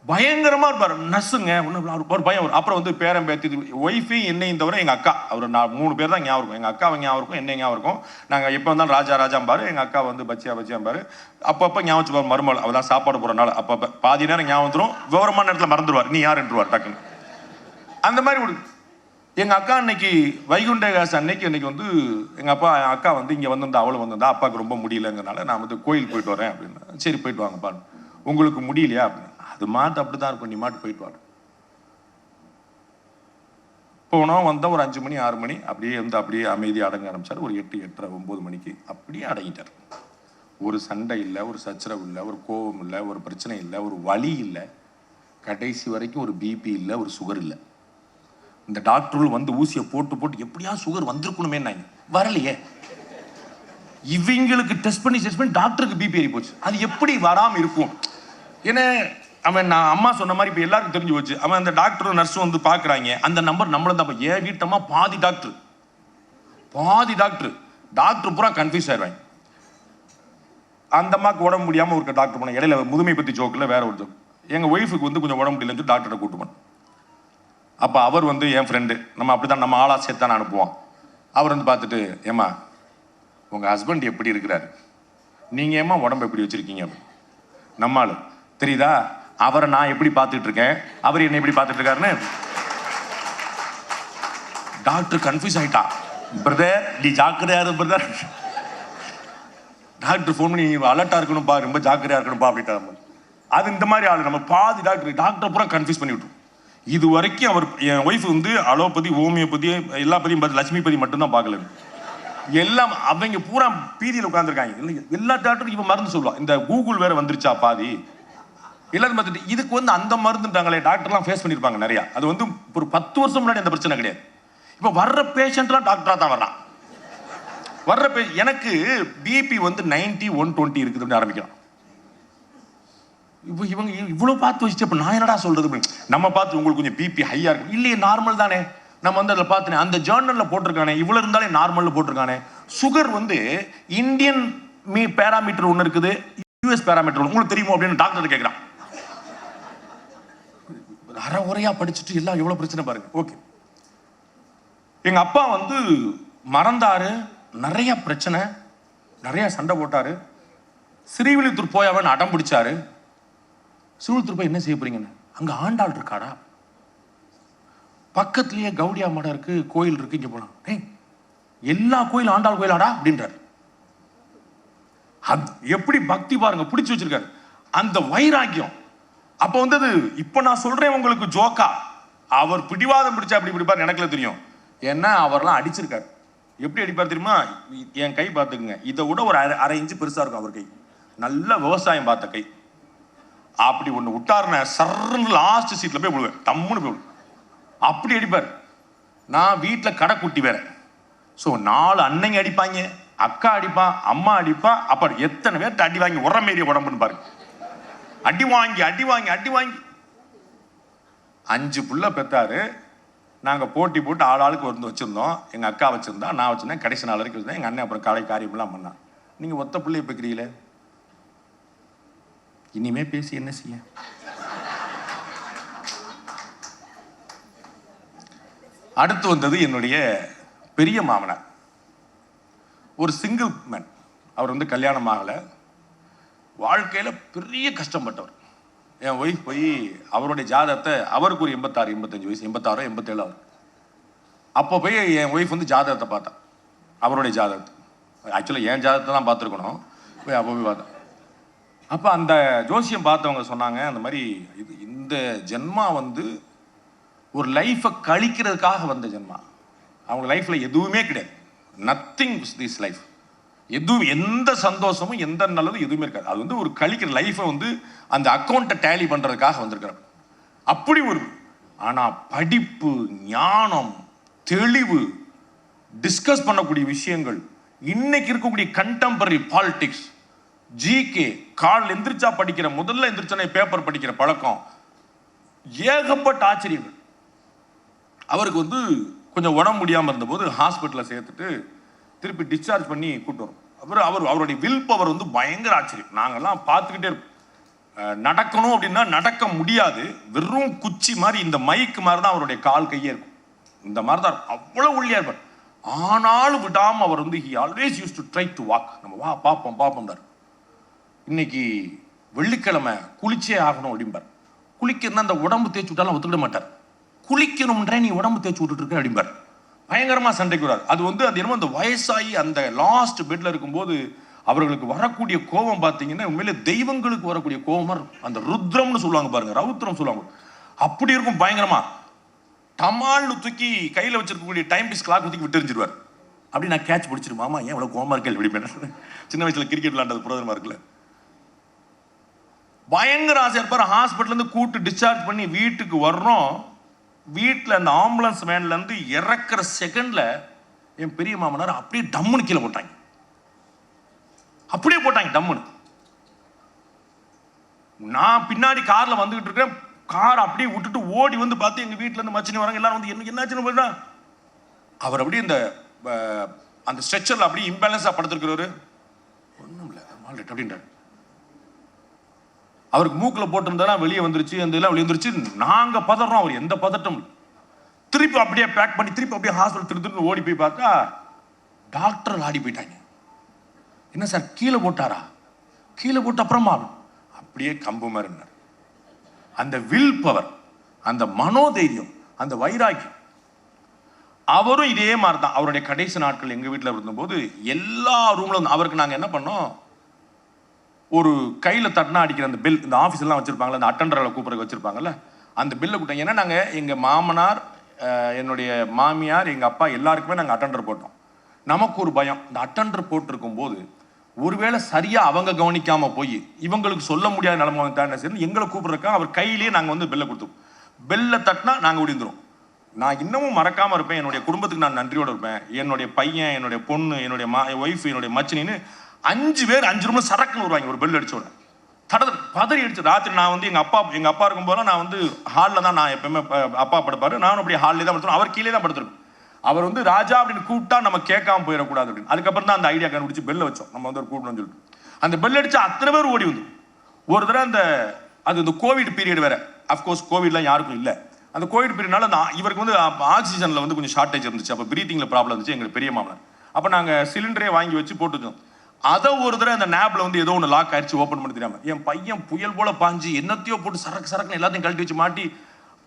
பயங்கரமா இருப்பார். நர்ஸுங்க ஒன்று ஒரு பயம் வரும். அப்புறம் வந்து பேரன் பேத்தி ஒய்ஃபு என்னையும் தவிர எங்கள் அக்கா, அவர் நான் 3 பேர் தான் ஞாபகம் இருக்கும். எங்கள் அக்காவை ஞாபகம் இருக்கும், என்ன ஞாபகம் இருக்கும். நாங்கள் எப்போ வந்தாலும் ராஜாம்பாரு, எங்கள் அக்கா வந்து பச்சியாம்பாரு. அப்பப்போ ஞாபகம் வச்சுப்பார். மருமகள் அவள் தான் சாப்பாடு போகிறனால அப்பப்போ பாதி நேரம் ஞாபகம் வந்துடும், விவரமான நேரத்தில் மறந்துடுவார், நீ யாருன்றுவார் டக்குன்னு. அந்த மாதிரி ஒரு எங்கள் அக்கா அன்னைக்கு வைகுண்ட ஏகாதசி அன்னைக்கு வந்து எங்கள் அக்கா வந்து இங்கே வந்திருந்தா, அவளும் வந்திருந்தா. அப்பாவுக்கு ரொம்ப முடியலைங்கிறனால நான் வந்து கோயில் போயிட்டு வரேன் அப்படின்னு. சரி போயிட்டு வாங்கப்பா. உங்களுக்கு முடியலையா அப்படின்னு. அது மாட்டு அப்படிதான் இருக்கும், நீ மாட்டு போயிட்டு வாடு. போனோம் வந்தோம் ஒரு 5 மணி 6 மணி அப்படியே வந்து அப்படியே அமைதியாக அடங்க ஆரம்பிச்சார். ஒரு 8, 8:30, 9 மணிக்கு அப்படியே அடங்கிட்டார். ஒரு சண்டை இல்லை, ஒரு சச்சரவு இல்லை, ஒரு கோபம் இல்லை, ஒரு பிரச்சனை இல்லை, ஒரு வலி இல்லை, கடைசி வரைக்கும் ஒரு பிபி இல்லை, ஒரு சுகர் இல்லை. இந்த டாக்டர்கள் வந்து ஊசியை போட்டு எப்படியா சுகர் வந்திருக்கணுமே, நான் வரலையே. இவங்களுக்கு டெஸ்ட் பண்ணி டாக்டருக்கு பிபி ஏறி போச்சு. அது எப்படி வராமல் இருக்கும்? ஏன்னா அவன் நான் அம்மா சொன்ன மாதிரி இப்போ எல்லாருக்கும் தெரிஞ்சு போச்சு. அவன் அந்த டாக்டரும் நர்ஸும் வந்து பார்க்குறாங்க, அந்த நம்பர் நம்மளும் தான். ஏன் வீட்டம்மா பாதி டாக்டர் பூரா கன்ஃபியூஸ் ஆயிடுவாங்க. அந்த அம்மாவுக்கு உடம்பு முடியாமல் ஒரு டாக்டர் போனேன். இடையில முதுமை பற்றி ஜோக்கில் வேற ஒரு ஜோக். எங்கள் ஒய்ஃபுக்கு வந்து கொஞ்சம் உடம்பு முடியலன்னு டாக்டரை கூட்டு போனேன். அப்போ அவர் வந்து என் ஃப்ரெண்டு, நம்ம அப்படி தான் நம்ம ஆளா சேர்த்தானே அனுப்புவோம். அவர் வந்து பார்த்துட்டு, ஏம்மா உங்க ஹஸ்பண்ட் எப்படி இருக்கிறாரு, நீங்க ஏமா உடம்பு எப்படி வச்சிருக்கீங்க? நம்மால் தெரியுதா, அவரை நான் எப்படி பார்த்துட்டு இருக்கேன், அவர் என்ன எப்படி பார்த்துட்டு இருக்காருன்னு. டாக்டர் கன்ஃபியூஸ் ஆயிட்டா. பிரதர் நீ ஜாக்கிரதையா இரு பிரதர். டாக்டர் ஃபோன் பண்ணி அலர்ட்டா இருக்கணும்பா, ரொம்ப ஜாக்கிரதையா இருக்கணும்பா அப்படின்ட்டாரு. அது இந்த மாதிரி ஆளு நம்ம பாதி டாக்டர் பூரா கன்ஃபியூஸ் பண்ணி விட்டோம். இது வரைக்கும் அவர் என் ஒய்ஃப் வந்து அலோபதி, ஹோமியோபதி, எல்லா பதியும் பார்த்து லட்சுமி பதி மட்டும்தான் பார்க்கல. எல்லாம் அவங்க பூரா பீதியில் உட்காந்துருக்காங்க. எல்லா டாக்டரும் இவன் மருந்து சொல்லுவான். இந்த கூகுள் வேற வந்துருச்சா பாதி எல்லாரும் பார்த்துட்டு இதுக்கு வந்து அந்த மருந்துட்டாங்களே டாக்டர்லாம் ஃபேஸ் பண்ணியிருப்பாங்க நிறையா. அது வந்து ஒரு 10 வருஷம் முன்னாடி அந்த பிரச்சனை கிடையாது. இப்போ வர்ற பேஷண்ட்லாம் டாக்டராக தான் வர்றான். எனக்கு பிபி வந்து 90 120 இருக்குதுன்னு ஆரம்பிக்கலாம். இப்போ இவங்க இவ்வளோ பார்த்து வச்சுட்டு இப்போ நான் என்னடா சொல்றது, நம்ம பார்த்து உங்களுக்கு கொஞ்சம் பிபி ஹையா இருக்கும் இல்லையே, நார்மல் தானே. நம்ம வந்து அதில் பார்த்துனேன் அந்த ஜேர்னலில் போட்டிருக்கானே, இவ்வளோ இருந்தாலே நார்மலில் போட்டிருக்கானே. சுகர் வந்து இந்தியன் பேராமீட்டர் ஒன்று இருக்குது, யூஎஸ் பேராமீட்டர் ஒன்று உங்களுக்கு தெரியுமோ அப்படின்னு டாக்டர் கேட்குறான். அரை உரையா படிச்சுட்டு எல்லாம் எவ்வளோ பிரச்சனை பாருங்க. ஓகே, எங்க அப்பா வந்து மறந்தாரு, நிறைய பிரச்சனை, நிறைய சண்டை போட்டாரு. ஸ்ரீவில்லிபுத்தூர் போய் அவன் அடம் பிடிச்சாரு. ஸ்ரீவில்லிபுத்தூர் போய் என்ன செய்ய போறீங்கன்னு, அங்க ஆண்டாள் இருக்காடா, பக்கத்துலயே கவுடியா மடம் இருக்கு, கோயில் இருக்கு, இங்க போலாம். எல்லா கோயில் ஆண்டாள் கோயிலாடா அப்படின்றாரு. எப்படி பக்தி பாருங்க, பிடிச்சு வச்சிருக்காரு அந்த வைராக்கியம். அப்ப வந்து அது இப்ப நான் சொல்றேன் உங்களுக்கு ஜோக்கா, அவர் பிடிவாதம் பிடிச்சா அப்படி பிடிப்பார் எனக்குல தெரியும். ஏன்னா அவர்லாம் அடிச்சிருக்காரு. எப்படி அடிப்பார் தெரியுமா, என் கை பார்த்துக்குங்க, இதை விட ஒரு அரை இன்ச்சு பெருசா இருக்கும் அவர் கை, நல்ல விவசாயம் பார்த்த கை. அப்படி ஒண்ணு விட்டாருன்னா சர்ன்னு லாஸ்ட் சீட்ல போய் விழுவேன், தம்முன்னு போய் விழுவேன். அப்படி அடிப்பார். நான் வீட்டுல கடை குட்டி வேற, ஸோ 4 அண்ணங்க அடிப்பாங்க, அக்கா அடிப்பான், அம்மா அடிப்பா. அப்ப எத்தனை பேர்ட்ட அடி வாங்கி உரமேறிய உடம்புன்னு பாருங்க. அடி வாங்கி அடி வாங்கி அடி வாங்கி 5 புள்ள பெத்தாரு. நாங்க போட்டி போட்டு ஆளாளுக்கு வந்து வச்சிருந்தோம். எங்க அக்கா வச்சிருந்தா, நான் வச்சிருந்தேன், கடைசி நாள் வரைக்கும் வச்சிருந்தேன். எங்க அண்ணன் அப்புறம் காலை காரியமெல்லாம் பண்ணான். நீங்க ஒத்த பிள்ளைய பெக்கிறீங்களே, இனிமே பேசி என்ன செய்ய? அடுத்து வந்தது என்னுடைய பெரிய மாமனார், ஒரு சிங்கிள் மேன். அவர் வந்து கல்யாணம் ஆகலை, வாழ்க்கையில் பெரிய கஷ்டப்பட்டவர். என் ஒய்ஃப் போய் அவருடைய ஜாதகத்தை, அவருக்கு ஒரு 86 85 வயசு, 86 87 அவர். அப்போ போய் என் ஒய்ஃப் வந்து ஜாதகத்தை பார்த்தா, அவருடைய ஜாதகத்தை. ஆக்சுவலாக என் ஜாதகத்தை தான் பார்த்துருக்கணும், போய் அப்போ போய் பார்த்தேன். அப்போ அந்த ஜோசியம் பார்த்தவங்க சொன்னாங்க, அந்த மாதிரி இந்த ஜென்மா வந்து ஒரு லைஃப்பை கழிக்கிறதுக்காக வந்த ஜென்மா. அவங்க லைஃப்பில் எதுவுமே கிடையாது, நத்திங் திஸ் லைஃப். எதுவும் எந்த சந்தோஷமும் எந்த நல்லதும் எதுவுமே இருக்காது. அது வந்து ஒரு கழிக்கிற லைஃப்பை வந்து அந்த அக்கௌண்ட்டை டேலி பண்ணுறதுக்காக வந்திருக்கிறாங்க. அப்படி ஒரு, ஆனால் படிப்பு, ஞானம், தெளிவு, டிஸ்கஸ் பண்ணக்கூடிய விஷயங்கள், இன்னைக்கு இருக்கக்கூடிய கண்டெம்பரரி பாலிடிக்ஸ், ஜிகே, கால் எந்திரிச்சா படிக்கிற, முதல்ல எந்திரிச்சோன்னே பேப்பர் படிக்கிற பழக்கம், ஏகப்பட்ட ஆச்சரியங்கள். அவருக்கு வந்து கொஞ்சம் உடம்பு முடியாமல் இருந்தபோது ஹாஸ்பிட்டலில் சேர்த்துட்டு திருப்பி டிஸ்சார்ஜ் பண்ணி கூட்டு வரும். அவருடைய வில் பவர் வந்து பயங்கர ஆச்சரியம். நாங்கெல்லாம் பார்த்துக்கிட்டே இருப்போம். நடக்கணும் அப்படின்னா நடக்க முடியாது, வெறும் குச்சி மாதிரி, இந்த மைக்கு மாதிரி தான் அவருடைய கால் கையே இருக்கும், இந்த மாதிரி தான் அவ்வளோ ஒல்லியா இருப்பார். ஆனாலும் விடாமல் அவர் வந்து he always used to try to walk. நம்ம வா பார்ப்போம். இன்னைக்கு வெள்ளிக்கிழமை குளிச்சே ஆகணும் அப்படிம்பார். குளிக்கணும்னா அந்த உடம்பு தேய்ச்சி விட்டாலும் ஒத்துக்கிட மாட்டார். குளிக்கணும்ன்றே நீ உடம்பு தேய்ச்சி விட்டுட்டு இருக்க அப்படிம்பார். பயங்கரமா சண்டைக்கு வராது. அது வந்து அது என்னமோ அந்த வயசாகி அந்த லாஸ்ட் பெட்ல இருக்கும்போது அவர்களுக்கு வரக்கூடிய கோபம் பார்த்தீங்கன்னா உண்மையிலே தெய்வங்களுக்கு வரக்கூடிய கோபமா இருக்கும். அந்த ருத்ரம்னு சொல்லுவாங்க பாருங்க, ரவுத்ரம் சொல்லுவாங்க, அப்படி இருக்கும் பயங்கரமா. டமால்னு தூக்கி கையில வச்சிருக்கக்கூடிய டைம் பீஸ் கிளாக் தூக்கி விட்டுருந்துருவார். அப்படி நான் கேட்ச் பிடிச்சிருமா, மாமா ஏன் இவ்வளவு கோபமா இருக்கேன் அப்படி. சின்ன வயசுல கிரிக்கெட் விளையாண்டது புரோதனமா இருக்குல்ல, பயங்கர ஆசையா இருப்பார். ஹாஸ்பிட்டல் இருந்து கூட்டு டிஸ்சார்ஜ் பண்ணி வீட்டுக்கு வர்றோம். வீட்டில் அந்த ஆம்புலன்ஸ் வேன்ல இருந்து இறக்குற செகண்ட்ல என் பெரிய மாமனார் அப்படியே டம்முன்னு கீழே போட்டாங்க. அப்படியே போட்டாங்க டம்முன்னு. நான் பின்னாடி கார்ல வந்துகிட்டு இருக்கேன், கார் அப்படியே விட்டுட்டு ஓடி வந்து பார்த்து எங்க வீட்டுல இருந்து மச்சினி வராங்க. எல்லாரும் வந்து என்னாச்சுன்னு போயிட்டா, அவர் அப்படியே அந்த ஸ்ட்ரெச்சர்ல அப்படியே இம்பேலன்ஸா படுத்திருக்கிறவரு. ஒண்ணும் இல்லை அப்படின்றாரு. அவருக்கு மூக்கில் போட்டிருந்தா வெளியே வந்துருச்சு, அந்த இதெல்லாம் வெளியே வந்துருச்சு. நாங்க பதறோம், அவர் எந்த பதட்டம். திருப்பி அப்படியே பேக் பண்ணி திருப்பி அப்படியே ஹாஸ்பிட்டல் திருத்து ஓடி போய் பார்த்தா டாக்டர் ஆடி போயிட்டாங்க. என்ன சார் கீழே போட்டாரா? கீழே போட்டு அப்புறமா அப்படியே கம்பு மாதிரினார். அந்த வில் பவர், அந்த மனோதைரியம், அந்த வைராக்கியம். அவரும் இதே மாதிரி தான். அவருடைய கடைசி நாட்கள் எங்கள் வீட்டில் இருந்தபோது எல்லா ரூம்ல அவருக்கு நாங்கள் என்ன பண்ணோம், ஒரு கையில் தட்டினா அடிக்கிற அந்த பில், இந்த ஆஃபீஸ்லாம் வச்சுருப்பாங்களே, அந்த அட்டண்டரில் கூப்பிட்றதுக்கு வச்சுருப்பாங்கல்ல, அந்த பில்லை கொடுத்தாங்க. ஏன்னா நாங்கள் எங்கள் மாமனார், என்னுடைய மாமியார், எங்கள் அப்பா எல்லாருக்குமே நாங்கள் அட்டண்டர் போட்டோம். நமக்கு ஒரு பயம், இந்த அட்டண்டர் போட்டிருக்கும் போது ஒருவேளை சரியா அவங்க கவனிக்காம போய் இவங்களுக்கு சொல்ல முடியாத நிலைமை வந்து சரி எங்களை கூப்பிட்றக்கா அவர் கையிலேயே நாங்கள் வந்து பெல்லை கொடுத்தோம். பெல்லை தட்டினா நாங்கள் விழுந்துரும். நான் இன்னமும் மறக்காம இருப்பேன். என்னுடைய குடும்பத்துக்கு நான் நன்றியோடு இருப்பேன். என்னுடைய பையன், என்னுடைய பொண்ணு, என்னுடைய ஒய்ஃப், என்னுடைய மச்சினின்னு 5 பேர் 5 ரூம்ல சரக்குன்னு வருவாங்க ஒரு பெல் அடிச்சோட. பதறி அடிச்சு ராத்திரி நான் வந்து எங்க அப்பா இருக்கும்போது நான் வந்து ஹாலில் தான், நான் எப்பவுமே அப்பா படுப்பாரு, நானும் அப்படியே ஹாலில் தான் படுத்துருவோம், அவர் கீழே தான் படுத்துருக்கோம். அவர் வந்து ராஜா அப்படின்னு கூப்பிட்டா நம்ம கேட்காம போயிடக்கூடாது அப்படின்னு. அதுக்கப்புறம் தான் அந்த ஐடியா கண்டுபிடிச்சு பெல்ல வச்சோம். நம்ம வந்து ஒரு கூப்பிடணும்னு சொல்லிட்டு அந்த பெல் அடிச்சு அத்தனை பேர் ஓடி வந்து ஒரு தடவை அது இந்த கோவிட் பீரியட் வேற. அஃப்கோர்ஸ் கோவிட்லாம் யாருக்கும் இல்லை. அந்த கோவிட் பீரியட்னால அந்த இவருக்கு வந்து ஆக்சிஜனில் வந்து கொஞ்சம் ஷார்ட்டேஜ் இருந்துச்சு. அப்போ பிரீத்திங்கில் ப்ராப்ளம் இருந்துச்சு எங்களுக்கு பெரிய மாமனார். அப்போ நாங்கள் சிலிண்டரே வாங்கி வச்சு போட்டுச்சோம். அதை ஒரு தடவை அந்த நேப்ல வந்து ஏதோ ஒன்று லாக் ஆயிடுச்சு, ஓப்பன் பண்ணி தெரியாம என் பையன் புயல் போல பாஞ்சு என்னத்தையோ போட்டு சரக்குன்னு எல்லாத்தையும் கழட்டி வச்சு மாட்டி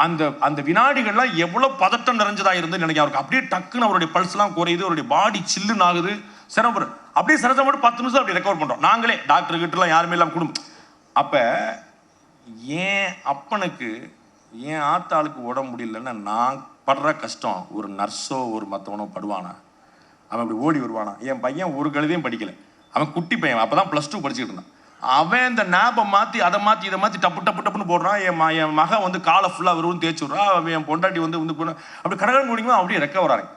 அந்த வினாடிகள்லாம் எவ்வளவு பதட்டம் நிறைஞ்சதா இருந்து நினைக்க. அவருக்கு அப்படியே டக்குன்னு அவருடைய பல்ஸ் எல்லாம் குறையுது, அவருடைய பாடி சில்லுன்னு ஆகுது, சிரமப்படுற அப்படியே சரசம் மட்டும் 10 நிமிஷம் அப்படி ரெக்கவர் பண்றோம் நாங்களே, டாக்டர் கிட்ட எல்லாம் யாருமே இல்லாம குடும்பம். அப்ப ஏன் அப்பனுக்கு ஏன் ஆத்தாளுக்கு உடம்பு முடியலன்னா நான் படுற கஷ்டம் ஒரு நர்ஸோ ஒரு மற்றவனோ படுவானா? அவன் அப்படி ஓடி வருவானா? என் பையன் ஒரு கழுதையும் படிக்கல, அவன் குட்டி பையன், அப்பதான் +2 படிச்சுட்டு இருந்தான். அவன் இந்த நேப்பை மாற்றி அதை மாற்றி இதை மாற்றி டப்புன்னு போடுறான். என் மகன் வந்து காலை ஃபுல்லாக வருவன்னு தேய்ச்சி விட்றான். அவன் என் பொண்டாட்டி வந்து அப்படி கடகடன் முடியுமா அப்படியே ரெக்கவர் ஆகிறாங்க.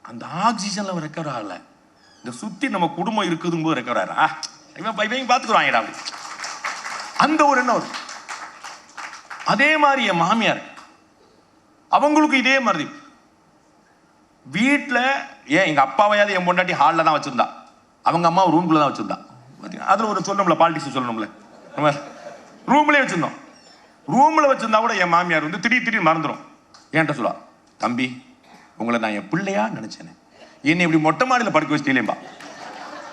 அந்த ஆக்சிஜனில் அவன் ரெக்கவர் ஆகலை. இந்த சுற்றி நம்ம குடும்பம் இருக்குதுங்க போது ரெக்கவர் ஆகிறான். இவன் பார்த்துக்குறாங்கடா அப்படி அந்த ஒரு எண்ணம் வரும். அதே மாதிரி என் மாமியார், அவங்களுக்கு இதே மாதிரி வீட்டில் ஏன் எங்கள் அப்பாவையாவது என் பொண்டாட்டி ஹாலில் தான் வச்சுருந்தா, அவங்க அம்மா ரூம்குள்ளே தான் வச்சுருந்தா. அதில் ஒரு சொல்லணும்ல, பாலிடிக்ஸ் சொல்லணும்ல, நம்ம ரூம்லேயே வச்சுருந்தோம். ரூமில் வச்சுருந்தா கூட என் மாமியார் வந்து திடீர்னு மறந்துடும். என்கிட்ட சொல்லா, தம்பி உங்களை நான் என் பிள்ளையா நினச்சேனே, என்னை இப்படி மொட்டை மாடியில் படுக்க வச்சுட்டீங்களேம்பா.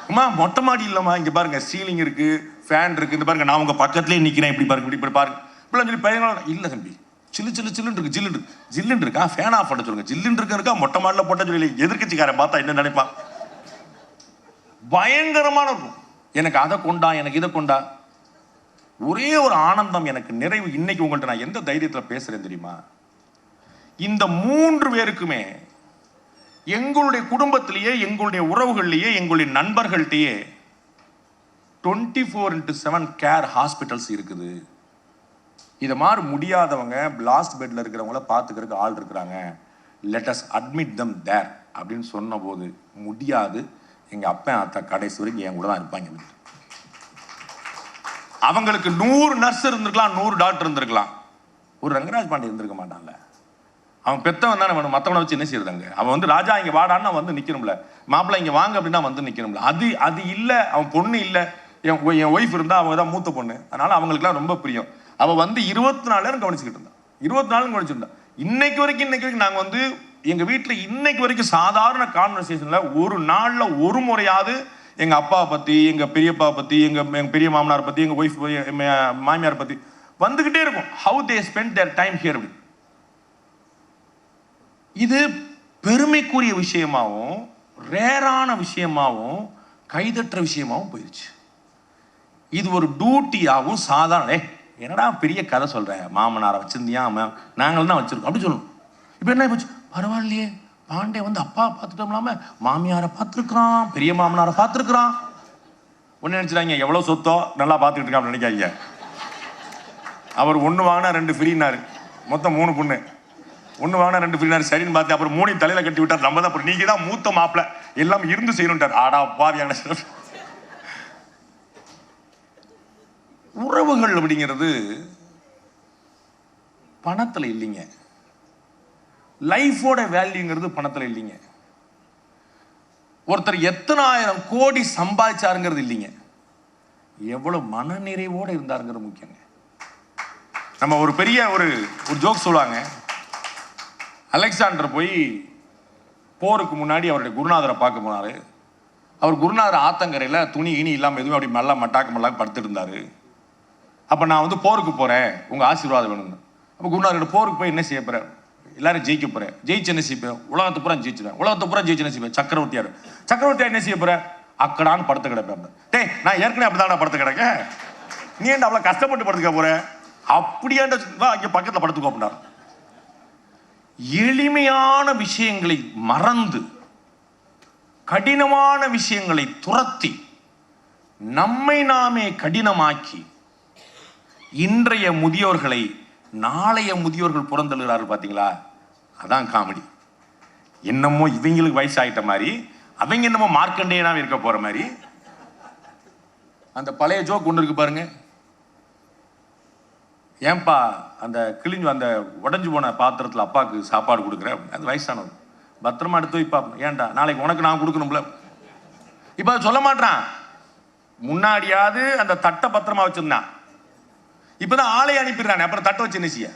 அம்மா மொட்டை மாடி இல்லைம்மா, இங்கே பாருங்க சீலிங் இருக்குது, ஃபேன் இருக்குது, இந்த பாருங்க நான் உங்கள் பக்கத்துலேயே நிற்கிறேன், இப்படி பாருங்க இப்படி பாருங்க இப்படிலாம் சொல்லி பையன். இல்லை தம்பி சில்லுன்னு இருக்கு, ஜில்லுன்னு இருக்கா, ஃபேன் ஆஃப் பண்ண சொல்லுங்க, ஜில்லுன்னு இருக்கா, மொட்டை மாடியில் போட்ட சொல்லி எதிர்க்கட்சிக்காரன் பார்த்தா என்ன நினைப்பான்? பயங்கரமான இருக்கும். எனக்கு அதை கொண்டா, எனக்கு இதை கொண்டா, ஒரே ஒரு ஆனந்தம், எனக்கு நிறைவு. இன்னைக்கு உங்கள்கிட்ட நான் எந்த தைரியத்தில் பேசுறேன் தெரியுமா? இந்த 3 பேருக்குமே எங்களுடைய குடும்பத்திலேயே, எங்களுடைய உறவுகள்லேயே, எங்களுடைய நண்பர்கள்ட்டையே 24/7 கேர் ஹாஸ்பிட்டல்ஸ் இருக்குது. இதை மாதிரி முடியாதவங்க லாஸ்ட் பெட்ல இருக்கிறவங்கள பார்த்துக்கிறதுக்கு ஆள் இருக்கிறாங்க. லெட் அஸ் அட்மிட் தம் தேர் அப்படின்னு சொன்ன போது முடியாது, எங்க அப்பா அத்தா கடைசி வரைக்கும் என் கூட தான் இருப்பாங்க. அவங்களுக்கு 100 நர்ஸ் இருந்திருக்கலாம், 100 டாக்டர் இருந்திருக்கலாம், ஒரு ரங்கராஜ் பாண்டே இருந்திருக்க மாட்டான்ல. அவன் பெத்தவன் தானே, மற்றவனை வச்சு என்ன செய்யறதாங்க? அவன் வந்து ராஜா இங்க வாடான்னா வந்து நிக்கணும்ல, மாப்பிள்ளை இங்க வாங்க அப்படின்னா வந்து நிக்கணும்ல. அது இல்ல, அவன் பொண்ணு இல்ல, என் ஒய்ஃப் இருந்தா அவங்க தான் மூத்த பொண்ணு, அதனால அவங்களுக்குலாம் ரொம்ப பிரியம். அவ வந்து 24 நேரம் கவனிச்சுக்கிட்டு இருந்தான், 24 நாளும் கவனிச்சுருந்தா. இன்னைக்கு வரைக்கும் நாங்க வந்து எங்க வீட்டுல இன்னைக்கு வரைக்கும் சாதாரண கான்வர்சேஷன்ல ஒரு நாள்ல ஒரு முறையாவது எங்க அப்பா பத்தி, எங்க பெரியப்பா பத்தி, எங்க பெரிய மாமனார் பத்தி, எங்க ஒய்ஃப் மாமியார் பத்தி வந்துகிட்டே இருக்கும். How they spend their time here. இது பெருமைக்குரிய விஷயமாவும் ரேரான விஷயமாவும் கைதற்ற விஷயமாவும் போயிடுச்சு. இது ஒரு டியூட்டியாகவும் சாதாரண, என்னடா பெரிய கதை சொல்றேன், மாமனாரை வச்சிருந்தியா, நாங்கள் தான் வச்சிருக்கோம் அப்படி சொல்லணும். இப்போ என்ன போச்சு, பரவாயில்லையே பாண்டே வந்து அப்பா பார்த்துட்டோம்லாம மாமியாரை பார்த்துருக்குறான், பெரிய மாமனாரை பார்த்துருக்குறான். ஒன்று நினைச்சிட்டாங்க எவ்வளோ சொத்தோ நல்லா பார்த்துக்கிட்டு இருக்கான்னு நினைக்காங்க. அவர் 1 வாங்கினா 2 ஃப்ரீனாரு, மொத்தம் 3 பொண்ணு, 1 வாங்கினா 2 ஃப்ரீனாரு. சரின்னு பார்த்து அப்புறம் 3 தலையில கட்டி விட்டார். நம்ம தான் அப்புறம் நீங்க தான் மூத்த மாப்பிள்ள, எல்லாம் இருந்து செய்யணும்ட்டார். ஆடா பாவியான உறவுகள் அப்படிங்கிறது பணத்தில் இல்லைங்க. லைஃபோட வேல்யூங்கிறது பணத்தில் இல்லைங்க. ஒருத்தர் எத்தனை ஆயிரம் கோடி சம்பாதிச்சாருங்கிறது இல்லைங்க, எவ்வளவு மன நிறைவோடு இருந்தாருங்கிறது முக்கியங்க. நம்ம ஒரு பெரிய ஒரு ஜோக் சொல்லுவாங்க. அலெக்சாண்டர் போய் போருக்கு முன்னாடி அவருடைய குருநாதரை பார்க்க போனாரு. அவர் குருநாதர் ஆத்தங்கரையில் துணி இனி இல்லாமல் எதுவும் அப்படி நல்லா மல்லாக்க படுத்துட்டு இருந்தார். அப்போ நான் வந்து போருக்கு போகிறேன், உங்கள் ஆசீர்வாதம் வேணும்னு. அப்போ குருநாதர் போருக்கு போய் என்ன செய்ய போகிறேன்? எல்லாரும் ஜெயிக்க போகிறேன். ஜெயிச்சு என்ன செய்ப்பேன்? உலகத்தை பூரா ஜெயிச்சுவேன். உலகத்தை பூரா ஜெயிச்சு என்ன செய்வேன்? சக்கரவர்த்தியார் என்ன செய்ய போகிறேன்? அக்கடான்னு படுத்து கிடப்பேன். டேய், நான் ஏற்கனவே அப்படிதான் படுத்து கிடக்கேன், நீ என்ன அவ்வளோ கஷ்டப்பட்டு படுத்துக்க போற? அப்படியாண்ட இங்கே பக்கத்தில் படுத்துக்கோ அப்படின்னா. எளிமையான விஷயங்களை மறந்து கடினமான விஷயங்களை துரத்தி நம்மை நாமே கடினமாக்கி இன்றைய முதியோர்களை நாளைய முதியோர்கள் புறந்தழுகிறார்கள். பார்த்தீங்களா? அதான் காமெடி. என்னமோ இவங்களுக்கு வயசாயிட்ட மாதிரி, அவங்க என்னமோ மார்க்கண்டேயனாவே இருக்க போற மாதிரி. அந்த பழைய ஜோக் ஒன்று இருக்கு பாருங்க. ஏன்பா அந்த கிழிஞ்சு அந்த உடஞ்சு போன பாத்திரத்தில் அப்பாவுக்கு சாப்பாடு கொடுக்குற? அது வயசானது, பத்திரமா எடுத்து வைப்பா. ஏன்டா நாளைக்கு உனக்கு நான் கொடுக்கணும்ல. இப்போ அதை சொல்ல மாட்டான். முன்னாடியாவது அந்த தட்டை பத்திரமா வச்சிருந்தான், இப்பதான் ஆளை அனுப்பிடுறானே, அப்புறம் தட்டை வச்சு என்ன செய்ய?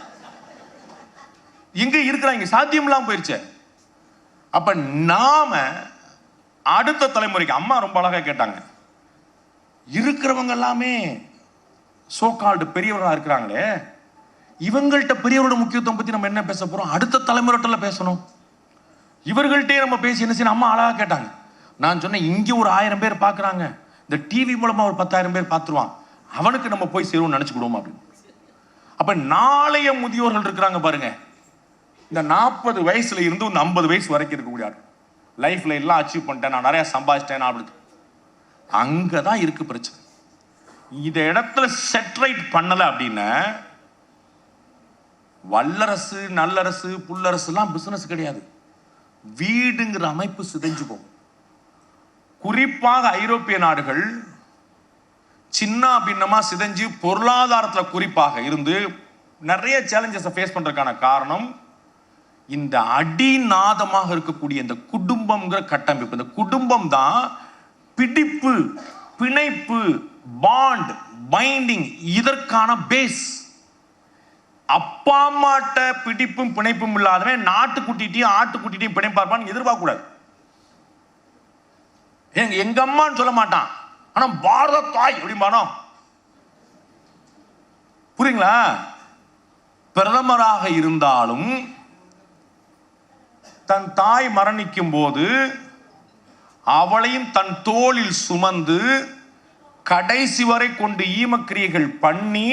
எங்க இருக்கிறாங்க? சாத்தியம்லாம் போயிருச்சு. அப்ப நாம அடுத்த தலைமுறைக்கு, அம்மா ரொம்ப அழகா கேட்டாங்க, இருக்கிறவங்க எல்லாமே சோகால்டு பெரியவர்களா இருக்கிறாங்களே, இவங்கள்ட்ட பெரியவரோட முக்கியத்துவம் பத்தி நம்ம என்ன பேச போறோம்? அடுத்த தலைமுறையில பேசணும். இவர்கள்ட்டே நம்ம பேசி என்ன செய்யணும்? அம்மா அழகா கேட்டாங்க. நான் சொன்னேன், இங்க ஒரு 1000 பேர் பாக்குறாங்க, இந்த டிவி மூலமா ஒரு 10,000 பேர் பார்த்துருவான், அவனுக்கு நம்ம போய் சேருவோம் நினைச்சுக்கிடுவோம் அப்படின்னு. அப்ப நாளைய முதியோர்கள் இருக்கிறாங்க பாருங்க, இந்த 40 வயசுல இருந்து இந்த 50 வயசு வரைக்கும் இருக்கக்கூடிய லைஃப்ல எல்லாம் அச்சீவ் பண்ணிட்டேன், நான் நிறைய சம்பாதிச்சிட்டேன் அப்படி. அங்கதான் இருக்கு பிரச்சனை. இந்த இடத்துல செட்ரைட் பண்ணல அப்படின்னா வல்லரசு நல்லரசு புல்லரசு எல்லாம் பிசினஸ் கிடையாது. வீடுங்கிற அமைப்பு சிதைஞ்சு போகும். குறிப்பாக ஐரோப்பிய நாடுகள் சின்ன பின்னமா சிதைஞ்சு பொருளாதாரத்தில் குறிப்பாக இருந்து நிறைய சேலஞ்சஸை ஃபேஸ் பண்றதுக்கான காரணம் இந்த அடிநாதமாக இருக்கக்கூடிய இந்த குடும்பம்ங்கிற கட்டமைப்பு. இந்த குடும்பம் தான் பிடிப்பு, பிணைப்பு, பாண்ட், பைண்டிங், இதற்கான பேஸ். அப்பா அம்மாட்ட பிடிப்பும் பிணைப்பும் இல்லாதவன் நாட்டுக்குட்டிட்டையும் ஆட்டுக்குட்டிட்டையும் பிணைப்பார்ப்பான்னு எதிர்பார்க்க கூடாது. எங்க அம்மான்னு சொல்ல மாட்டான், ஆனா பாரத தாய் அப்படிம்பானோ. புரியுங்களா? பிரதமராக இருந்தாலும் தன் தாய் மரணிக்கும் போது அவளையும் தன் தோளில் சுமந்து கடைசி வரை கொண்டு ஈமக்கிரியைகள் பண்ணி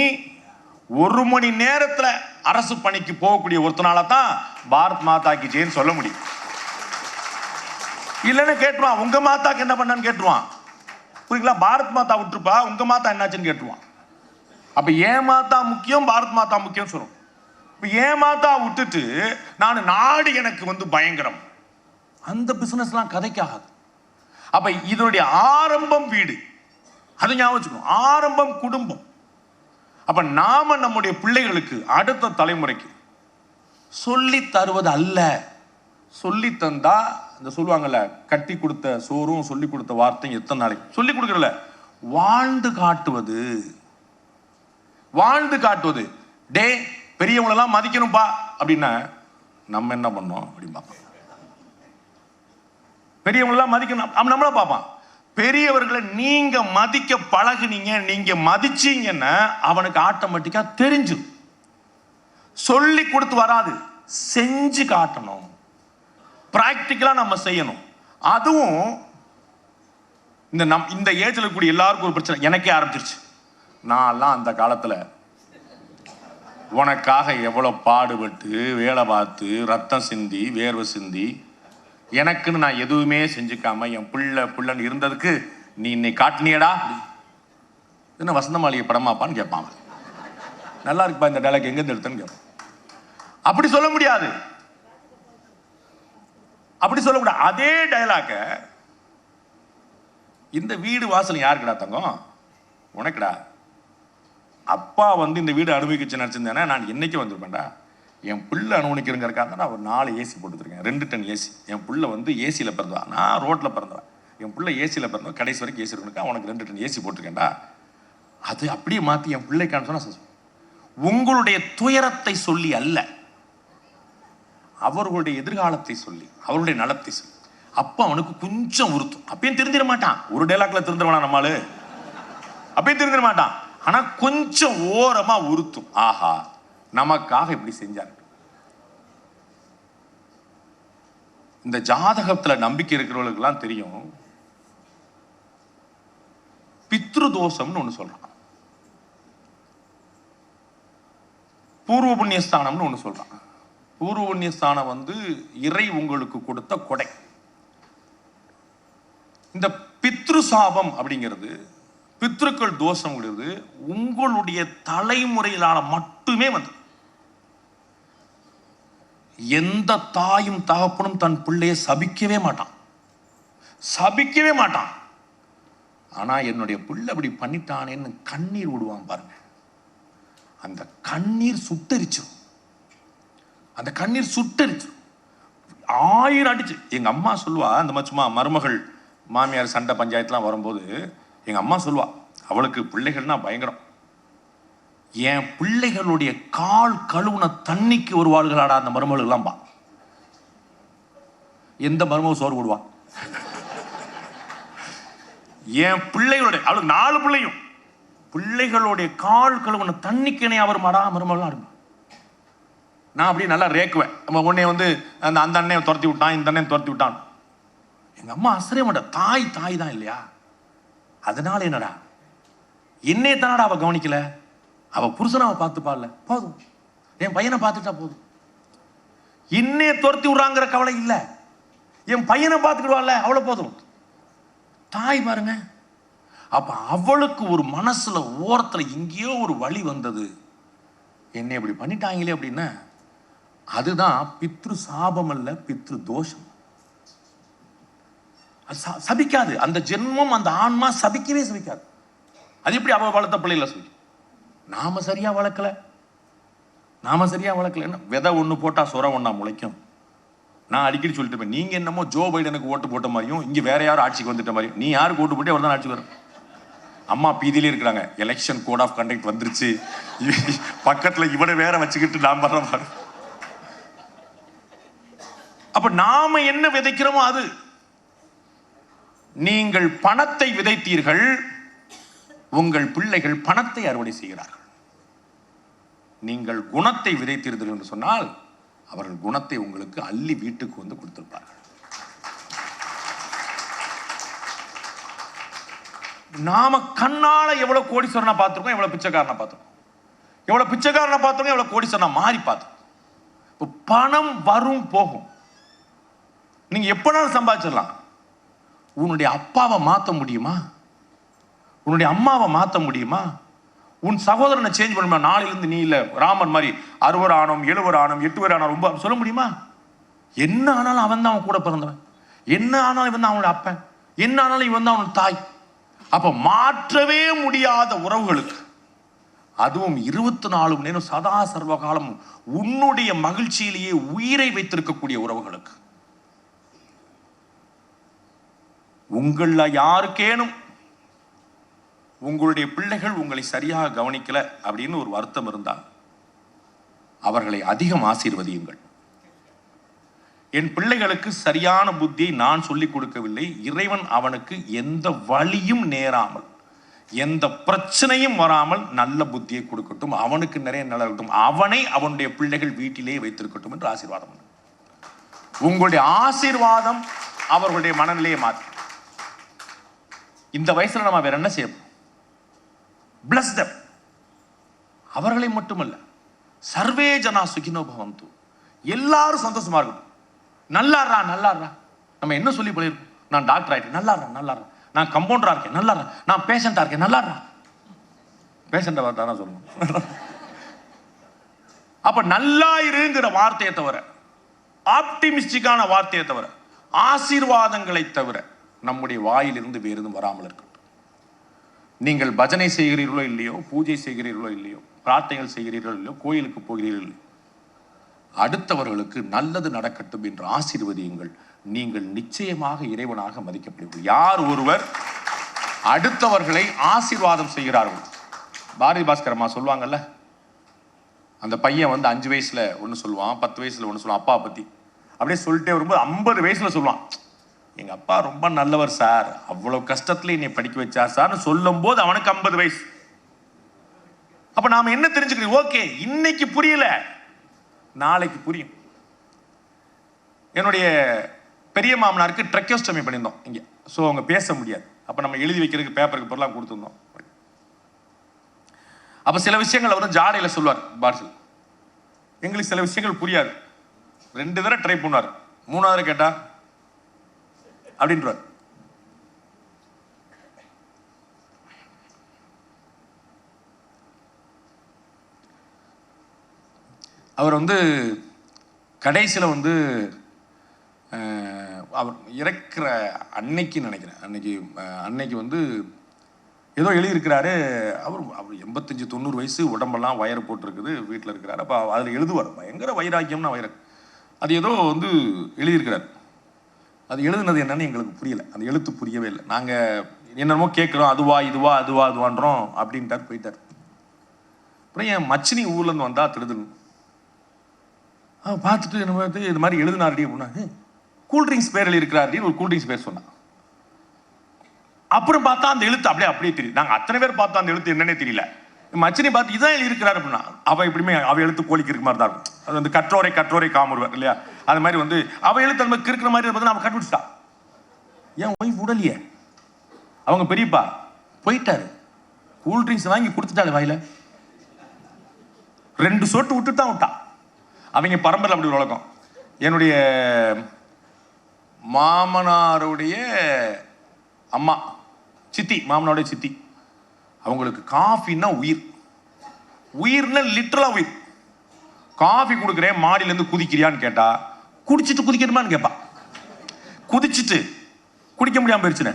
1 மணி நேரத்துல அரசு பணிக்கு போகக்கூடிய ஒருத்தனால தான் பாரத் மாதா கி ஜெய்ன்னு சொல்ல முடியும். இல்லைன்னு கேட்டுருவான், உங்க மாதாக்கு என்ன பண்ணான்னு கேட்டுருவான். புரியுங்களா? பாரத் மாதா விட்டுருப்பா, உங்க மாதா என்னாச்சுன்னு கேட்டுருவான். அப்ப ஏன் மாதா முக்கியம், பாரத் மாதா முக்கியம் சொல்லும். இப்ப ஏன் மாதா விட்டுட்டு நான் நாடு எனக்கு வந்து பயங்கரம், அந்த பிசினஸ்லாம் கதைக்காகாது. அப்ப இதனுடைய ஆரம்பம் வீடு, அதை ஞாபகம் வச்சுக்கணும். ஆரம்பம் குடும்பம். அப்ப நாம நம்முடைய பிள்ளைகளுக்கு அடுத்த தலைமுறைக்கு சொல்லி தருவது அல்ல, சொல்லி தந்தா இந்த சொல்லுவாங்கல்ல, கட்டி கொடுத்த சோறும் சொல்லி கொடுத்த வார்த்தையும் எத்தனை நாளைக்கு சொல்லி கொடுக்கறல, வாழ்ந்து காட்டுவது. வாழ்ந்து காட்டுவது. டே பெரியவங்களெல்லாம் மதிக்கணும்பா அப்படின்னா நம்ம என்ன பண்ணோம் அப்படின்னு பார்ப்போம். பெரியவங்களெல்லாம் மதிக்கணும் நம்மள பார்ப்பான். பெரியவர்களை நீங்க மதிக்க பழகுனீங்க, நீங்க மதிச்சீங்கன்னா அவனுக்கு ஆட்டோமேட்டிக்கா தெரிஞ்சு. சொல்லி கொடுத்து வராது, செஞ்சு காட்டணும், பிராக்டிக்கலா நம்ம செய்யணும். அதுவும் இந்த ஏஜ்ல கூடிய எல்லாருக்கும் ஒரு பிரச்சனை எனக்கே ஆரம்பிச்சிருச்சு. நான்லாம் அந்த காலத்துல உனக்காக எவ்வளவு பாடுபட்டு வேலை பார்த்து ரத்தம் சிந்தி வேர்வை சிந்தி எனக்குன்னு நான் எதுவுமே செஞ்சுக்காம என் பிள்ளைன்னு இருந்ததுக்கு நீ இன்னைக்கு காட்டினியடா. என்ன வசந்த மாளிகை படமாப்பான்னு கேட்பான். நல்லா இருக்குப்பா இந்த டைலாக் எங்க இருந்து எடுத்தேன்னு கேட்பான். அப்படி சொல்ல முடியாது, அப்படி சொல்லக்கூடாது. அதே டைலாக்க இந்த வீடு வாசல் யாருக்குடா தங்கம்? உனக்குடா. அப்பா வந்து இந்த வீடு அனுபவிச்சு நினைச்சிருந்தேன்னா நான் என்னைக்கு வந்திருப்பேன்டா. என் பிள்ளை அனுபவிக்கிறங்கிறக்காக நான் ஒரு 4 ஏசி போட்டுருக்கேன், 2 டன் ஏசி. என் பிள்ளை வந்து ஏசியில் பிறந்தவா, நான் ரோட்டில் பிறந்தவன். என் பிள்ளை ஏசியில் பிறந்தவன், கடைசி வரைக்கும் ஏசி இருக்கணுக்கா, அவனுக்கு 2 டன் ஏசி போட்டிருக்கேன்டா. அது அப்படியே மாற்றி என் பிள்ளைக்கான சொன்னா, உங்களுடைய துயரத்தை சொல்லி அல்ல, அவர்களுடைய எதிர்காலத்தை சொல்லி, அவருடைய நலத்தை சொல்லி. அப்போ அவனுக்கு கொஞ்சம் உறுத்தும். அப்பயும் தெரிஞ்சிட மாட்டான், ஒரு டைலாக்ல திருந்துருவானா நம்மளு, அப்பயும் தெரிஞ்சிட மாட்டான். ஆனா கொஞ்சம் ஓரமா உறுத்தும், ஆஹா நமக்காக இப்படி செஞ்சாரு. இந்த ஜாதகத்துல நம்பிக்கை இருக்கிறவர்களுக்கு எல்லாம் தெரியும், பித்ரு தோஷம்னு ஒண்ணு சொல்றான், பூர்வ புண்ணியஸ்தானம்னு ஒண்ணு சொல்றான். பூர்வ புண்ணியஸ்தானம் வந்து இறை உங்களுக்கு கொடுத்த கொடை. இந்த பித்ரு சாபம் அப்படிங்கிறது, பித்ருக்கள் தோஷம்ங்கிறது உங்களுடைய தலைமுறையிலான மட்டுமே வந்து. எந்த தாயும் தகப்பனும் தன் பிள்ளையை சபிக்கவே மாட்டான், சபிக்கவே மாட்டான். ஆனா என்னுடைய பிள்ளை அப்படி பண்ணிட்டானேன்னு கண்ணீர் விடுவான் பாருங்க. அந்த கண்ணீர் சுட்டரிச்சு, அந்த கண்ணீர் சுட்டரிச்சு 1000 அடிச்சு. எங்க அம்மா சொல்லுவா, அந்த மச்சுமா மருமகள் மாமியார் சண்டை பஞ்சாயத்துலாம் வரும்போது எங்க அம்மா சொல்லுவா, அவளுக்கு பிள்ளைகள்னா பயங்கரம். என் பிள்ளைகளுடைய கால் கழுவுன தண்ணிக்கு ஒரு வாழ்களாடா அந்த மருமகள் பா. எந்த மருமகள் சோறு போடுவா? என் பிள்ளைகளுடைய, அவளுக்கு 4 பிள்ளையும், பிள்ளைகளுடைய கால் கழுவுன தண்ணிக்கு இணையா வருமாடா மருமகள் ஆடுமா. நான் அப்படியே நல்லா ரேக்குவேன். நம்ம உடனே வந்து அந்த அண்ணன் துரத்தி விட்டான், இந்த அண்ணன் துரத்தி விட்டான். எங்க அம்மா அசரே மாட்டா, தாய் தாய் தான் இல்லையா, அதனால என்னடா என்னைய தானடா அவ கவனிக்கல, அவ புருஷனை அவ பார்த்துப்பாள்ல, போதும், என் பையனை பார்த்துட்டா போதும். என்னைய துரத்தி விடுறாங்கிற கவலை இல்ல, என் பையனை பார்த்துக்கிடுவாள்ல அவ்வளவு போதும். தாய் பாருங்க. அப்ப அவளுக்கு ஒரு மனசுல ஓரத்துல எங்கேயோ ஒரு வழி வந்தது, என்னை இப்படி பண்ணிட்டாங்களே அப்படின்னா. அதுதான் பித்ரு சாபம் அல்ல, பித்ரு தோஷம். சபிக்காது அந்த ஜென்மம், அந்த ஆன்மா சபிக்கவே சபிக்காது. அது எப்படி அவ வளர்த்த பிள்ளைல சபிக்கும்? நாம சரியா வளர்க்கல, நாம சரியா வளர்க்கல. விதை ஒண்ணு போட்டா சொர ஒண்ணா முளைக்கும். நான் அடிக்கடி சொல்லிட்டு இருப்பேன், நீங்க என்னமோ ஜோ பைடனுக்கு ஓட்டு போட்ட மாதிரியும் இங்க வேற யாரும் ஆட்சிக்கு வந்துட்ட மாதிரியும். நீ யாருக்கு ஓட்டு போட்டு அவர் தான் ஆட்சிக்கு வரும். அம்மா பீதியிலே இருக்கிறாங்க, எலெக்ஷன் கோட் ஆஃப் கண்டக்ட் வந்துருச்சு, பக்கத்துல இவனை வேற வச்சுக்கிட்டு நான் பண்ற மாதிரி. அப்ப நாம என்ன விதைக்கிறோமோ அது. நீங்கள் பணத்தை விதைத்தீர்கள், உங்கள் பிள்ளைகள் பணத்தை அறுவடை செய்கிறார்கள். நீங்கள் குணத்தை விதைத்தீர்கள் என்று சொன்னால் அவர்கள் குணத்தை உங்களுக்கு அள்ளி வீட்டுக்கு வந்து கொடுத்திருப்பார்கள். நாம கண்ணால எவ்வளவு கோடீஸ்வரனா பார்த்திருக்கோம், எவ்வளவு பிச்சைக்காரனா பார்த்திருக்கோம், எவ்வளவு பிச்சைக்காரனா பார்த்திருக்கோம், எவ்வளவு கோடீஸ்வரனா மாறி பார்த்திருக்கோம். பணம் வரும் போகும், நீங்க எப்பனாலும் சம்பாதிச்சிடலாம். உன்னுடைய அப்பாவை மாற்ற முடியுமா? உன்னுடைய அம்மாவை மாற்ற முடியுமா? உன் சகோதரனை சேஞ்ச் பண்ணுமா? நாளிலிருந்து நீ இல்ல ராமன் மாதிரி 60 ஆனோம் 70 ஆனோம் 8 ஆனோம் ரொம்ப சொல்ல முடியுமா? என்ன ஆனாலும் அவன் தான் அவன் கூட பிறந்தவன், என்ன ஆனாலும் இவன் தான் அவனோட அப்பன், என்ன ஆனாலும் இவன் தான் அவனோட தாய். அப்ப மாற்றவே முடியாத உறவுகளுக்கு, அதுவும் 24 மணி நேரம் சதா சர்வகாலம் உன்னுடைய மகிழ்ச்சியிலேயே உயிரை வைத்திருக்கக்கூடிய உறவுகளுக்கு, உங்கள யாருக்கேனும் உங்களுடைய பிள்ளைகள் உங்களை சரியாக கவனிக்கல அப்படின்னு ஒரு வருத்தம் இருந்தால் அவர்களை அதிகம் ஆசீர்வதியுங்கள். என் பிள்ளைகளுக்கு சரியான புத்தியை நான் சொல்லிக் கொடுக்கவில்லை, இறைவன் அவனுக்கு எந்த வழியும் நேராமல் எந்த பிரச்சனையும் வராமல் நல்ல புத்தியை கொடுக்கட்டும், அவனுக்கு நிறைய நல்லா இருக்கட்டும், அவனை அவனுடைய பிள்ளைகள் வீட்டிலே வைத்திருக்கட்டும் என்று ஆசீர்வாதம். உங்களுடைய ஆசீர்வாதம் அவர்களுடைய மனநிலையை மாற்றும். இந்த வயசுல நம்ம வேற என்ன செய்யணும்? Bless them. அவர்களை மட்டுமல்ல, சர்வே ஜனா சுகினோ பவந்து, எல்லாரும் சந்தோஷமா இருக்கட்டும். நல்லாடுறா நல்லாடுறா, நம்ம என்ன சொல்லி போயிருக்கோம்? நான் டாக்டர் ஆயிட்டேன், நல்லாடுறேன் நல்லாடுறேன், நான் கம்பவுண்டரா இருக்கேன் நல்லாடுறேன், நான் பேஷண்டா இருக்கேன் நல்லாடுறா. பேஷண்டா வார்த்தை சொல்லணும். அப்ப நல்லா இருங்கிற வார்த்தையை தவிர, ஆப்டிமிஸ்டிக்கான வார்த்தையை தவிர, ஆசீர்வாதங்களை தவிர நம்முடைய வாயிலிருந்து வேறு எதுவும் வராமல் இருக்கட்டும். நீங்கள் பஜனை செய்கிறீர்களோ இல்லையோ, பூஜை செய்கிறீர்களோ இல்லையோ, பிரார்த்தனைகள் செய்கிறீர்களோ இல்லையோ, கோயிலுக்கு போகிறீர்கள் இல்லையோ, அடுத்தவர்களுக்கு நல்லது நடக்கட்டும் என்று ஆசீர்வதியுங்கள். நீங்கள் நிச்சயமாக இறைவனாக மதிக்கப்படுவீர்கள். யார் ஒருவர் அடுத்தவர்களை ஆசீர்வாதம் செய்கிறார்கள், பாரதி பாஸ்கர் அம்மா சொல்லுவாங்கல்ல, அந்த பையன் வந்து 5 வயசுல ஒன்று சொல்லுவான், 10 வயசுல ஒன்று சொல்லுவான் அப்பா பத்தி, அப்படியே சொல்லிட்டே வரும்போது 50 வயசுல சொல்லுவான், எங்கள் அப்பா ரொம்ப நல்லவர் சார், அவ்வளோ கஷ்டத்தில் என்னை படிக்க வச்சார் சார்னு சொல்லும் போது அவனுக்கு 50 வயசு. அப்போ நாம் என்ன தெரிஞ்சுக்கிறோம்? ஓகே, இன்னைக்கு புரியல, நாளைக்கு புரியும். என்னுடைய பெரிய மாமனாருக்கு ட்ரெக்கியோஸ்டமி பண்ணியிருந்தோம் இங்கே. ஸோ அவங்க பேச முடியாது. அப்போ நம்ம எழுதி வைக்கிறதுக்கு பேப்பருக்கு பொருளாக கொடுத்துருந்தோம். அப்போ சில விஷயங்கள் அவர் ஜாடையில் சொல்லுவார் பாட்டில். எங்களுக்கு சில விஷயங்கள் புரியாது. 2 தடவை ட்ரை பண்ணுவார், 3வது கேட்டா அப்படின்றார். அவர் கடைசியில் அவர் இறக்கிற அன்னைக்கு நினைக்கிறேன், அன்னைக்கு ஏதோ எழுதியிருக்கிறாரு. அவர் 85-90 வயசு, உடம்பெல்லாம் வயர் போட்டிருக்குது, வீட்டில் இருக்கிறார். அப்போ அதில் எழுதுவார், பயங்கர வைராக்கியம்னா வயர். அது ஏதோ எழுதியிருக்கிறார். அது எழுதுனது என்னன்னு எங்களுக்கு புரியல, அந்த எழுத்து புரியவே இல்லை. நாங்கள் என்னென்னமோ கேட்குறோம், அதுவா இதுவா அதுவா அதுவான்றோம் அப்படின்ட்டார், போயிட்டார். அப்புறம் என் மச்சினி ஊர்லேருந்து வந்தா திருதுன்னு பார்த்துட்டு என்ன பார்த்து இது மாதிரி எழுதினார்டி அப்படின்னா, கூல்ட்ரிங்க்ஸ் பேர் எழுதியிருக்கிறார்டின்னு ஒரு கூல்ட்ரிங்க்ஸ் பேர் சொன்னான். அப்புறம் பார்த்தா அந்த எழுத்து அப்படியே தெரியும். நாங்கள் அத்தனை பேர் பார்த்தா அந்த எழுத்து என்னன்னே தெரியல. மச்சினி பார்த்து இதான் எழுதியிருக்கிறார் அப்படின்னா, அவள் எப்படியுமே அவள் எழுத்து கோழிக்கு இருக்க மாதிரி தான் இருக்கும். அது கற்றோரை காமுருவார் இல்லையா, அது மாதிரி அவள் எழுத்து அந்த மாதிரி இருக்கிற மாதிரி பார்த்து நம்ம கண்டுபிடிச்சிட்டா. என் ஒய்ஃப் உடலையே, அவங்க பெரியப்பா போயிட்டாரு, கூல்ட்ரிங்க்ஸ் வாங்கி கொடுத்துட்டாரு வாயில, 2 சொட்டு விட்டுட்டு தான் விட்டா. அவங்க பரம்பரை அப்படி ஒரு வழக்கம். என்னுடைய மாமனாருடைய அம்மா சித்தி, மாமனாருடைய சித்தி, அவங்களுக்கு காஃபின்னா உயிர்னா லிட்டரலா உயிர். காஃபி கொடுக்குறேன், மாடியிலேருந்து குதிக்கிறியான்னு கேட்டா, குடிச்சிட்டு குதிக்கணுமான்னு கேட்பா. குதிச்சுட்டு குடிக்க முடியாமல் போயிடுச்சுன்னு,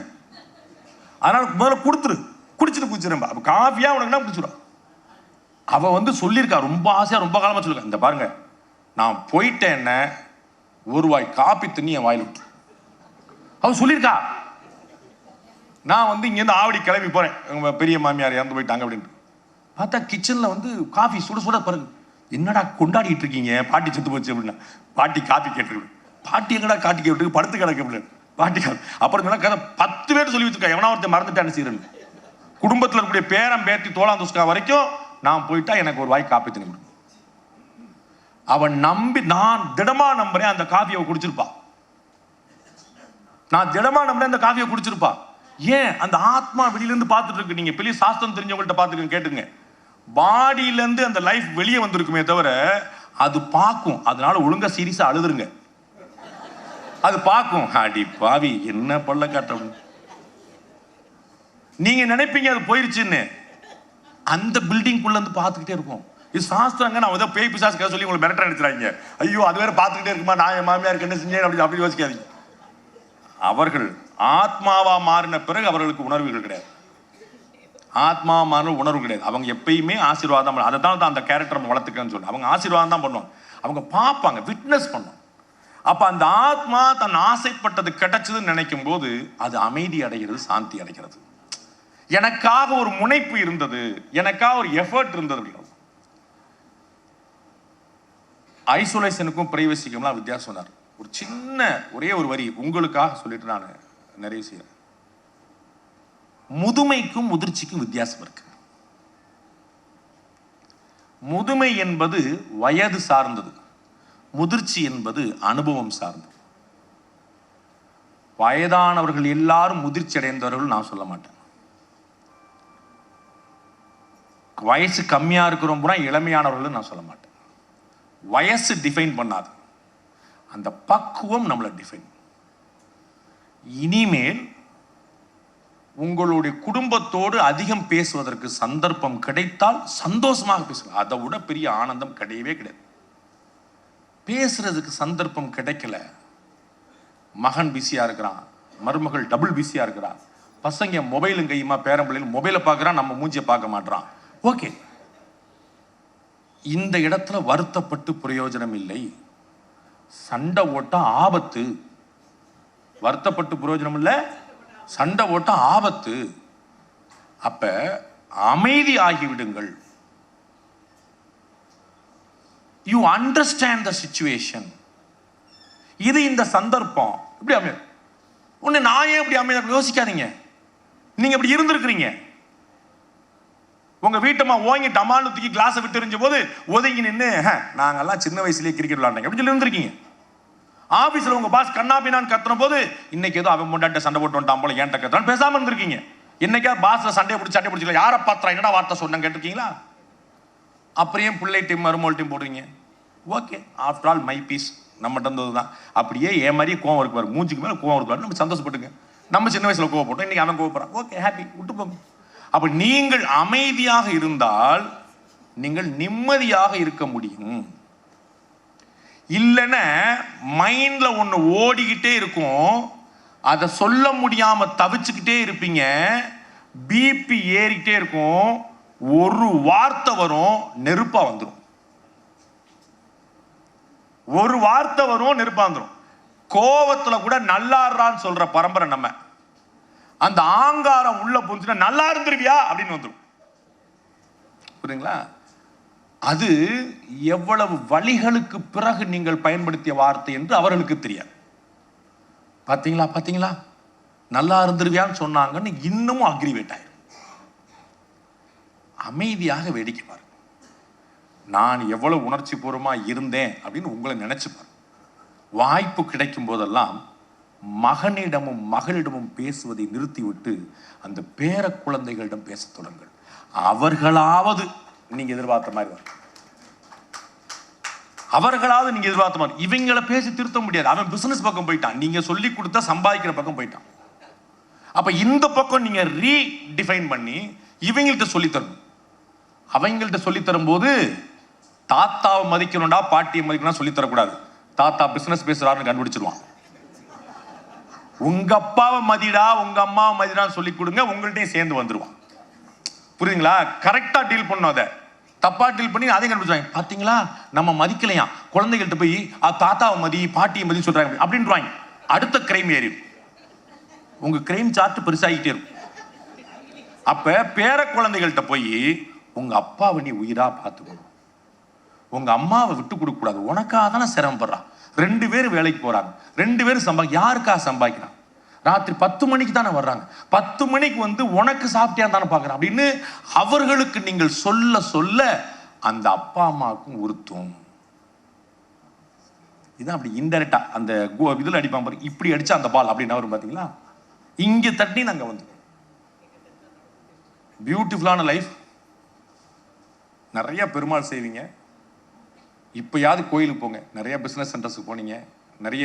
அதனால முதல்ல குடிச்சிட்டு குதிச்சிருப்பா. அப்போ காஃபியா உனக்குன்னா குடிச்சிடும். அவ சொல்லியிருக்கா, ரொம்ப ஆசையா ரொம்ப காலமா சொல்லிருக்கா, இந்த பாருங்க நான் போயிட்டேன், 1 வாய் காப்பி தண்ணி என் வாயில் விட்டு. அவ சொல்லியிருக்கா. நான் இங்கேருந்து ஆவடி கிளம்பி போறேன், எங்க பெரிய மாமியார் இறந்து போயிட்டாங்க அப்படின்ட்டு. பார்த்தா கிச்சன்ல காஃபி சுட பாருங்க. என்னடா கொண்டாடிட்டு இருக்கீங்க, பாட்டி செத்து போச்சு அப்படின்னா. பாட்டி காப்பி கேட்டுருக்கு. பாட்டி எங்கடா காட்டி கேட்டு படுத்து கிடக்கு அப்படின்னு. பாட்டி அப்புறம் சொன்னா கதை 10 பேர் சொல்லி வச்சிருக்கா, எவனா ஒருத்தர் மறந்துட்டான்னு செய்யறேன்னு. குடும்பத்தில் இருக்கக்கூடிய பேரம் பேத்தி தோளாந்துஸ்கா வரைக்கும் நான் போயிட்டா எனக்கு 1 வாய் காப்பி தண்ணி. அவன் நம்பி, நான் திடமா நம்புறேன் அந்த காஃபியை குடிச்சிருப்பா. நான் திடமா நம்புறேன் அந்த காஃபியை குடிச்சிருப்பா. ஏன்? அந்த ஆத்மா வெளியிலிருந்து பார்த்துட்டு இருக்கு. நீங்க பெரிய சாஸ்திரம் தெரிஞ்சவங்கள்ட்ட பார்த்துட்டு கேட்டுங்க, பாடியில இருந்து அந்த லைஃப் வெளியே வந்திருக்குமே தவிர அது பார்க்கும். அதனால ஒழுங்கா சீரியஸா அழுதுருங்க. அது பார்க்கும், அடி பாவி என்ன பல்ல காட்ட. நீங்க நினைப்பீங்க அது போயிருச்சுன்னு, அந்த பில்டிங்குள்ள இருந்து பார்த்துக்கிட்டே இருக்கும். இது சாஸ்திரங்க. நான் ஏதோ பேய் பிசாசுக்காக சொல்லி உங்களை மிரட்ட நினைச்சாங்க. ஐயோ அது வேற பார்த்துக்கிட்டே இருக்குமா, நான் என் மாமியாருக்கு என்ன செஞ்சேன் அப்படி யோசிக்காதீங்க. அவர்கள் ஆத்மாவா மாறின பிறகு அவர்களுக்கு உணர்வுகள் கிடையாது. ஆத்மா மாறின உணர்வு கிடையாது. அவங்க எப்பயுமே ஆசீர்வாதம். அதை தான் அந்த கேரக்டர் நம்ம வளர்த்துக்கன்னு சொல்லணும். அவங்க ஆசீர்வாதம் தான் பண்ணுவாங்க. அவங்க பார்ப்பாங்க, விட்னஸ் பண்ணும். அப்ப அந்த ஆத்மா தன் ஆசைப்பட்டது கிடைச்சதுன்னு நினைக்கும் போது அது அமைதி அடைகிறது, சாந்தி அடைகிறது. எனக்காக ஒரு முனைப்பு இருந்தது, எனக்காக ஒரு எஃபர்ட் இருந்தது அப்படின்னு. ஐசோலேஷனுக்கும் பிரைவசிக்கும்லாம் வித்தியாசம் சொன்னார். ஒரு சின்ன ஒரே ஒரு வரி உங்களுக்காக சொல்லிட்டு நான் நிறைவு செய்யறேன். முதுமைக்கும் முதிர்ச்சிக்கும் வித்தியாசம் இருக்கு. முதுமை என்பது வயது சார்ந்தது, முதிர்ச்சி என்பது அனுபவம் சார்ந்தது. வயதானவர்கள் எல்லாரும் முதிர்ச்சி அடைந்தவர்கள் நான் சொல்ல மாட்டேன். வயசு கம்மியா இருக்கிறோம் கூட இளமையானவர்கள் நான் சொல்ல மாட்டேன். வயசு டிஃபைன் பண்ணாது, அந்த பக்குவம் நம்மளை டிஃபைன். இனிமேல் உங்களுடைய குடும்பத்தோடு அதிகம் பேசுவதற்கு சந்தர்ப்பம் கிடைத்தால் சந்தோஷமாக பேசுங்க. அதை விட பெரிய ஆனந்தம் கிடையவே கிடையாது. பேசுறதுக்கு சந்தர்ப்பம் கிடைக்கல, மகன் பிஸியா இருக்கிறான், மருமகள் டபுள் பிஸியா இருக்கிறான், பசங்க மொபைலும் கையுமா பேரம்பிள்ளையும் மொபைலை பார்க்கறான், நம்ம மூஞ்சியை பார்க்க மாட்டான். ஓகே, இந்த இடத்துல வருத்தப்பட்டு பிரயோஜனம் இல்லை. சண்டை ஓட்ட ஆபத்து. வருத்தப்பட்டு பிரயோஜனம் இல்லை, சண்டை ஓட்ட ஆபத்து. அப்ப அமைதி ஆகிவிடுங்கள். You understand the situation. இது இந்த சந்தர்ப்பம் இப்படி ஒன்று நான் ஏன் இப்படி அமைதியாக யோசிக்காதீங்க. நீங்க இப்படி இருந்திருக்கிறீங்க. உங்க வீட்டம்மா ஓங்கி டமான்னு தூக்கி கிளாஸை விட்டு எறிஞ்ச போது ஒதுங்கி நின்று நாங்கெல்லாம் சின்ன வயசுலேயே கிரிக்கெட் விளையாண்டாங்க அப்படின்னு சொல்லி இருந்திருக்கீங்க. ஆபீஸ்ல உங்க பாஸ் கண்ணாபின்னான்னு கத்துன போது இன்னைக்கு ஏதோ அவன் முன்னாடி சண்டை போட்டு வந்துட்டான் போல ஏன்ட்ட கத்துறான்னு பேசாம இருந்திருக்கீங்க. என்னைக்கா பாஸ்ல சண்டை பிடிச்சிக்கல யாரை பாத்திரா என்னடா வார்த்தை சொன்ன கேட்டிருக்கீங்களா? அப்புறம் பிள்ளை டீம் மருமோல் டீம் போடுறீங்க. Okay, after all my peace நம்மகிட்ட இருந்தது தான். அப்படியே ஏன் மாதிரியே கோவம் இருக்குவார், மூஞ்சுக்கு மேலே கோவம் இருக்குவார். நம்ம சந்தோஷப்பட்டுங்க. நம்ம சின்ன வயசுல கோவப்பட்டோம், இன்னைக்கு அவன் கோவப்படுறான். ஓகே, ஹாப்பி, விட்டு போங்க. அப்ப நீங்கள் அமைதியாக இருந்தால் நீங்கள் நிம்மதியாக இருக்க முடியும். இல்லைன்னா மைண்ட்ல ஒன்று ஓடிக்கிட்டே இருக்கும், அதை சொல்ல முடியாம தவிச்சுக்கிட்டே இருப்பீங்க. பிபி ஏறிக்கிட்டே இருக்கும். ஒரு வார்த்தை வரும், நெருப்பா வந்துடும். ஒரு வார்த்தை வரும், நெருப்பா வந்துடும். கோவத்துல கூட நல்லாடுறான்னு சொல்ற பரம்பரை நம்ம. அந்த ஆங்காரம் உள்ள புரிஞ்சுன்னா நல்லா இருந்துருவியா அப்படின்னு வந்துடும். புரியுங்களா? அது எவ்வளவு வழிகளுக்கு பிறகு நீங்கள் பயன்படுத்திய வார்த்தை என்று அவர்களுக்கு தெரியாது. பாத்தீங்களா பாத்தீங்களா நல்லா இருந்துருவியான்னு சொன்னாங்கன்னு இன்னமும் அக்ரிவேட் ஆயிரும். அமைதியாக வேடிக்கை பாருங்க. நான் எவ்வளவு உணர்ச்சி பூர்வமா இருந்தேன் அப்படின்னு உங்களை நினைச்சு பாருங்க. வாய்ப்பு கிடைக்கும் போதெல்லாம் மகனிடமும் மகளிடமும் பேசுவதை நிறுத்திவிட்டு அந்த பேர குழந்தைகளிடம் பேச தொடங்கள். அவர்களாவது நீங்க எதிர்பார்த்த மாதிரி வரும். அவர்களாவது நீங்க எதிர்பார்த்த மாதிரி. இவங்களை பேசி திருத்த முடியாது. அவன் பிசினஸ் பக்கம் போயிட்டான், நீங்க சொல்லி கொடுத்தா சம்பாதிக்கிற பக்கம் போயிட்டான். அப்ப இந்த பக்கம் நீங்க ரீடிஃபைன் பண்ணி இவங்கள்ட்ட சொல்லி தரணும். அவங்கள்ட்ட சொல்லி தரும் போது தாத்தாவை மதிக்கணும்டா பாட்டியை மதிக்கணும் சொல்லி தரக்கூடாது. தாத்தா பிசினஸ் பேசுறாருன்னு கண்டுபிடிச்சிருவான். உங்க அப்பாவை மதிடா உங்க அம்மாவை மதிடான்னு சொல்லி கொடுங்க, உங்கள்ட்டையும் சேர்ந்து வந்துருவான். புரியுதுங்களா? கரெக்டா டீல் பண்ணும். அதை தப்பா டீல் பண்ணி அதையும் கண்டுபிடிச்சாங்க. பாத்தீங்களா நம்ம மதிக்கலையா, குழந்தைகள்ட்ட போய் தாத்தாவை மதி பாட்டியை மதி சொல்றாங்க அப்படின்றாங்க. அடுத்த கிரைம் ஏறிடும். உங்க கிரைம் சார்ட் பெருசாகிட்டே இருக்கும். அப்ப பேர குழந்தைகள்ட்ட போய் உங்க அப்பாவை நீ உயிரா பார்த்துக்கணும், உங்க அம்மாவை விட்டு கொடுக்க கூடாது, உனக்காக தானே சிரமப்படுறான். 2 பேரும் வேலைக்கு போறாங்க, 2 பேரும் யாருக்காக சம்பாதிக்கிறான்? ராத்திரி 10 மணிக்கு தானே வர்றாங்க, 10 மணிக்கு வந்து உனக்கு சாப்பிட்டியா தானே பாக்குறான் அப்படின்னு அவர்களுக்கு நீங்கள் சொல்ல சொல்ல அந்த அப்பா அம்மாவுக்கும் உறுத்தும். இதான் அப்படி இன்டைரக்டா அந்த இதுல அடிப்பான் பாரு, இப்படி அடிச்சா அந்த பால் அப்படின்னு வரும் பாத்தீங்களா? இங்க தட்டி நாங்க வந்து பியூட்டிஃபுல்லான லைஃப். நிறைய பெருமாள் செய்வீங்க. இப்போயாவது கோயிலுக்கு போங்க. நிறைய பிஸ்னஸ் சென்டர்ஸுக்கு போனீங்க, நிறைய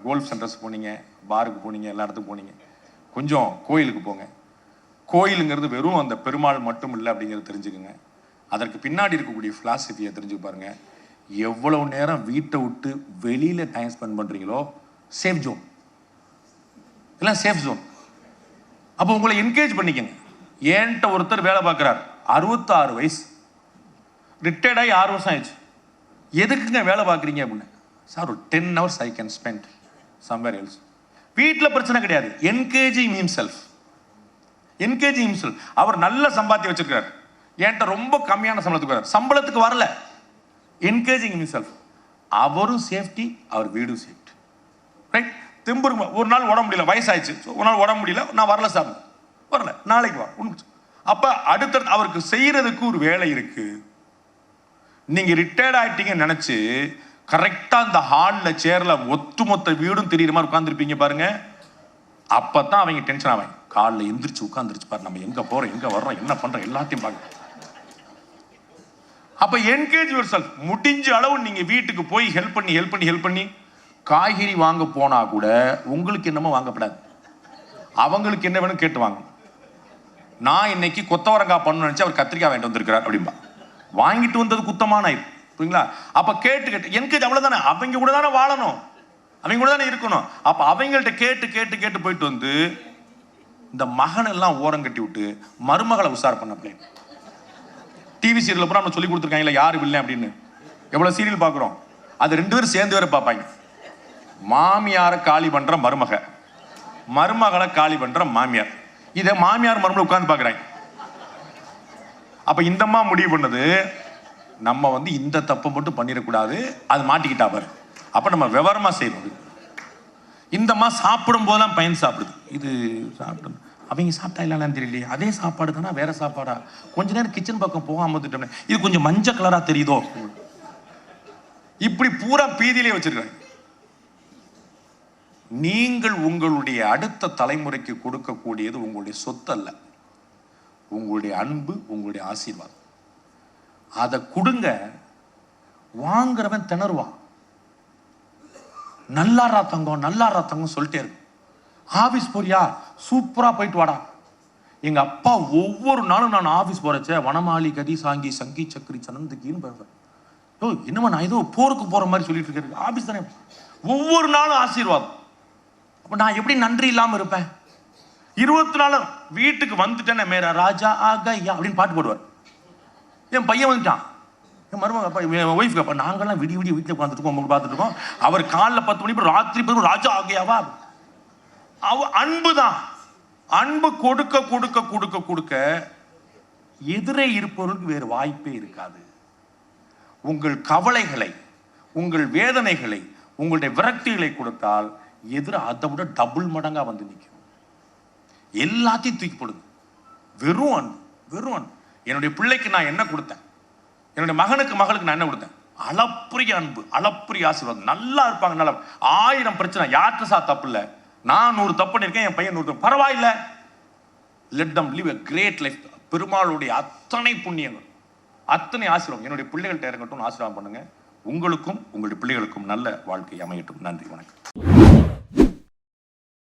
கோல்ஃப் சென்டர்ஸ் போனீங்க, பாருக்கு போனீங்க, எல்லா இடத்துக்கும் போனீங்க. கொஞ்சம் கோயிலுக்கு போங்க. கோயிலுங்கிறது வெறும் அந்த பெருமாள் மட்டும் இல்லை அப்படிங்கிறத தெரிஞ்சுக்கோங்க. அதற்கு பின்னாடி இருக்கக்கூடிய ஃபிலாசபியை தெரிஞ்சு பாருங்க. எவ்வளவு நேரம் வீட்டை விட்டு வெளியில டைம் ஸ்பெண்ட் பண்றீங்களோ சேஃப் ஜோன், இல்லை சேஃப் ஜோன். அப்போ உங்களை என்கரேஜ் பண்ணிக்கங்க. ஏன்ட்ட ஒருத்தர் வேலை பார்க்குறார், 66 வயசு, ரிட்டையர்ட் ஆகி 6 வருஷம் ஆயிடுச்சு. எதுக்குங்க வேலை பார்க்குறீங்க அப்படின்னு. சார் ஒரு 10 hours I can spend somewhere else. வீட்டில் பிரச்சனை கிடையாது. Engaging himself, engaging himself. அவர் நல்ல சம்பாத்தி வச்சிருக்காரு, என்கிட்ட ரொம்ப கம்மியான சம்பளத்துக்கு சம்பளத்துக்கு வரல. Engaging himself. அவரும் சேஃப்டி, அவர் வீடும் சேஃப்டி. ரைட்? திரும்ப ஒரு நாள் உடம்பு முடியல, வயசாயிடுச்சு, ஒரு நாள் உடம்பு முடியல, நான் வரல சார், வரல, நாளைக்கு வா. அப்ப அடுத்த அவருக்கு செய்யறதுக்கு ஒரு வேலை இருக்கு. நீங்க ரிட்டையர்ட் ஆயிட்டீங்கன்னு நினைச்சு கரெக்டா அந்த ஹால்ல சேர்ல ஒட்டுமொத்த வீடும் தெரியுற மாதிரி உட்கார்ந்துருப்பீங்க பாருங்க. அப்பதான் அவங்க டென்ஷன் ஆவாங்க. காலில் எந்திரிச்சு உட்கார்ந்துருச்சு பாரு, நம்ம எங்க போறோம், எங்க வர்றோம், என்ன பண்றோம் எல்லாத்தையும் பாருங்க. அப்ப என்கேஜ் யுவர் செல்ஃப். முடிஞ்ச அளவு நீங்க வீட்டுக்கு போய் ஹெல்ப் பண்ணி காய்கறி வாங்க போனா கூட உங்களுக்கு என்னமோ வாங்கப்படாது, அவங்களுக்கு என்ன வேணும் கேட்டு வாங்க. நான் இன்னைக்கு கொத்தவரங்காய் பண்ணணும்னு நினைச்சு அவர் கத்திரிக்காய் வாங்கிட்டு வந்திருக்கிறார் அப்படின்பா. வாங்கிட்டு வந்தது குத்தமான புரியுங்களா? அப்ப கேட்டு எனக்கு அவ்வளவுதானே, அவங்க கூட தானே வாழணும், அவங்க கூட தானே இருக்கணும். அப்ப அவங்கள்ட்ட கேட்டு போயிட்டு வந்து இந்த மகன் எல்லாம் ஓரம் கட்டி விட்டு மருமகளை உசார் பண்ண பிள்ளை. டிவி சீரியல் பூரா நம்ம சொல்லி கொடுத்துருக்காங்களா யாரு இல்லை அப்படின்னு. எவ்வளவு சீரியல் பாக்குறோம், அது 2 பேரும் சேர்ந்து வேற பார்ப்பாங்க. மாமியாரை காலி பண்ற மருமக, மருமகளை காலி பண்ற மாமியார். இதை மாமியார் மருமகளை உட்கார்ந்து பாக்குறாங்க. அப்ப இந்தம்மா முடிவு பண்ணது, நம்ம வந்து இந்த தப்பை மட்டும் பண்ணிடக்கூடாது, அது மாட்டிக்கிட்டா பாரு. அப்ப நம்ம விவரமா செய்யணும். இந்த அம்மா சாப்பிடும் போதெல்லாம் பையன் சாப்பிடுது. இது சாப்பிடும், அவங்க சாப்பிட்டா இல்லைன்னு தெரியலையே, அதே சாப்பாடு தானே வேற சாப்பாடா, கொஞ்ச நேரம் கிச்சன் பக்கம் போகாம வந்துட்டோம்னே, இது கொஞ்சம் மஞ்சள் கலரா தெரியுதோ, இப்படி பூரா பீதியிலே வச்சிருக்காங்க. நீங்கள் உங்களுடைய அடுத்த தலைமுறைக்கு கொடுக்கக்கூடியது உங்களுடைய சொத்து அல்ல, உங்களுடைய அன்பு, உங்களுடைய ஆசீர்வாதம். அதை கொடுங்க. வாங்குறவன் திணறுவான். நல்லாரா தங்கம், நல்லாரா தங்கம் சொல்லிட்டே இருக்கு. ஆபீஸ் போறியா, சூப்பரா போயிட்டு வாடா. எங்க அப்பா ஒவ்வொரு நாளும் நான் ஆபீஸ் போறச்ச வனமாலி கதி சாங்கி சங்கி சக்கரி சனந்துக்கின்னு பேசுவேன். ஓ என்னமா நான் ஏதோ போருக்கு போற மாதிரி சொல்லிட்டு இருக்கேன். ஆபீஸ் தானே, ஒவ்வொரு நாளும் ஆசீர்வாதம். அப்ப நான் எப்படி நன்றி இல்லாம இருப்பேன்? 24 வீட்டுக்கு வந்துட்டேன், மேரா ராஜா ஆகையா அப்படின்னு பாட்டு போடுவார். என் பையன் வந்துட்டான், என் மருமக அப்பா, என் ஒய்ஃப் அப்பா, நாங்கெல்லாம் விடிய விடிய வீட்டில் உட்காந்துருக்கோம், உங்களுக்கு பார்த்துட்டு இருக்கோம். அவர் காலைல 10 மணி ராத்திரி 10 ராஜா ஆகையாவா. அன்பு தான். அன்பு கொடுக்க கொடுக்க கொடுக்க கொடுக்க எதிரே இருப்பவர்களுக்கு வேறு வாய்ப்பே இருக்காது. உங்கள் கவலைகளை, உங்கள் வேதனைகளை, உங்களுடைய விரக்திகளை கொடுத்தால் எதிர அதை விட டபுள் மடங்கா வந்து நிற்கும். எல்லாத்தையும் தூக்கி போடுங்க. வெறும் அன்பு, வெறும் அன்பு. என்னுடைய பிள்ளைக்கு நான் என்ன கொடுத்தேன், என்னுடைய மகனுக்கு நான் என்ன கொடுத்தேன்? அளப்பரிய அன்பு, அளப்பரிய ஆசீர்வாதம். நல்லா இருப்பாங்க. நல்லா 1000 பிரச்சனை, யார்கிட்ட தப்பு இல்லை. நான் 100 தப்பு பண்ணிருக்கேன், என் பையன் 100 தப்பு, பரவாயில்ல. Let them live a great life. பெருமாளுடைய அத்தனை புண்ணியங்கள், அத்தனை ஆசீர்வாதம் என்னுடைய பிள்ளைகள்கிட்ட இறங்கட்டும். ஆசீர்வாதம் பண்ணுங்க. உங்களுக்கும் உங்களுடைய பிள்ளைகளுக்கும் நல்ல வாழ்க்கை அமையட்டும். நன்றி, வணக்கம்.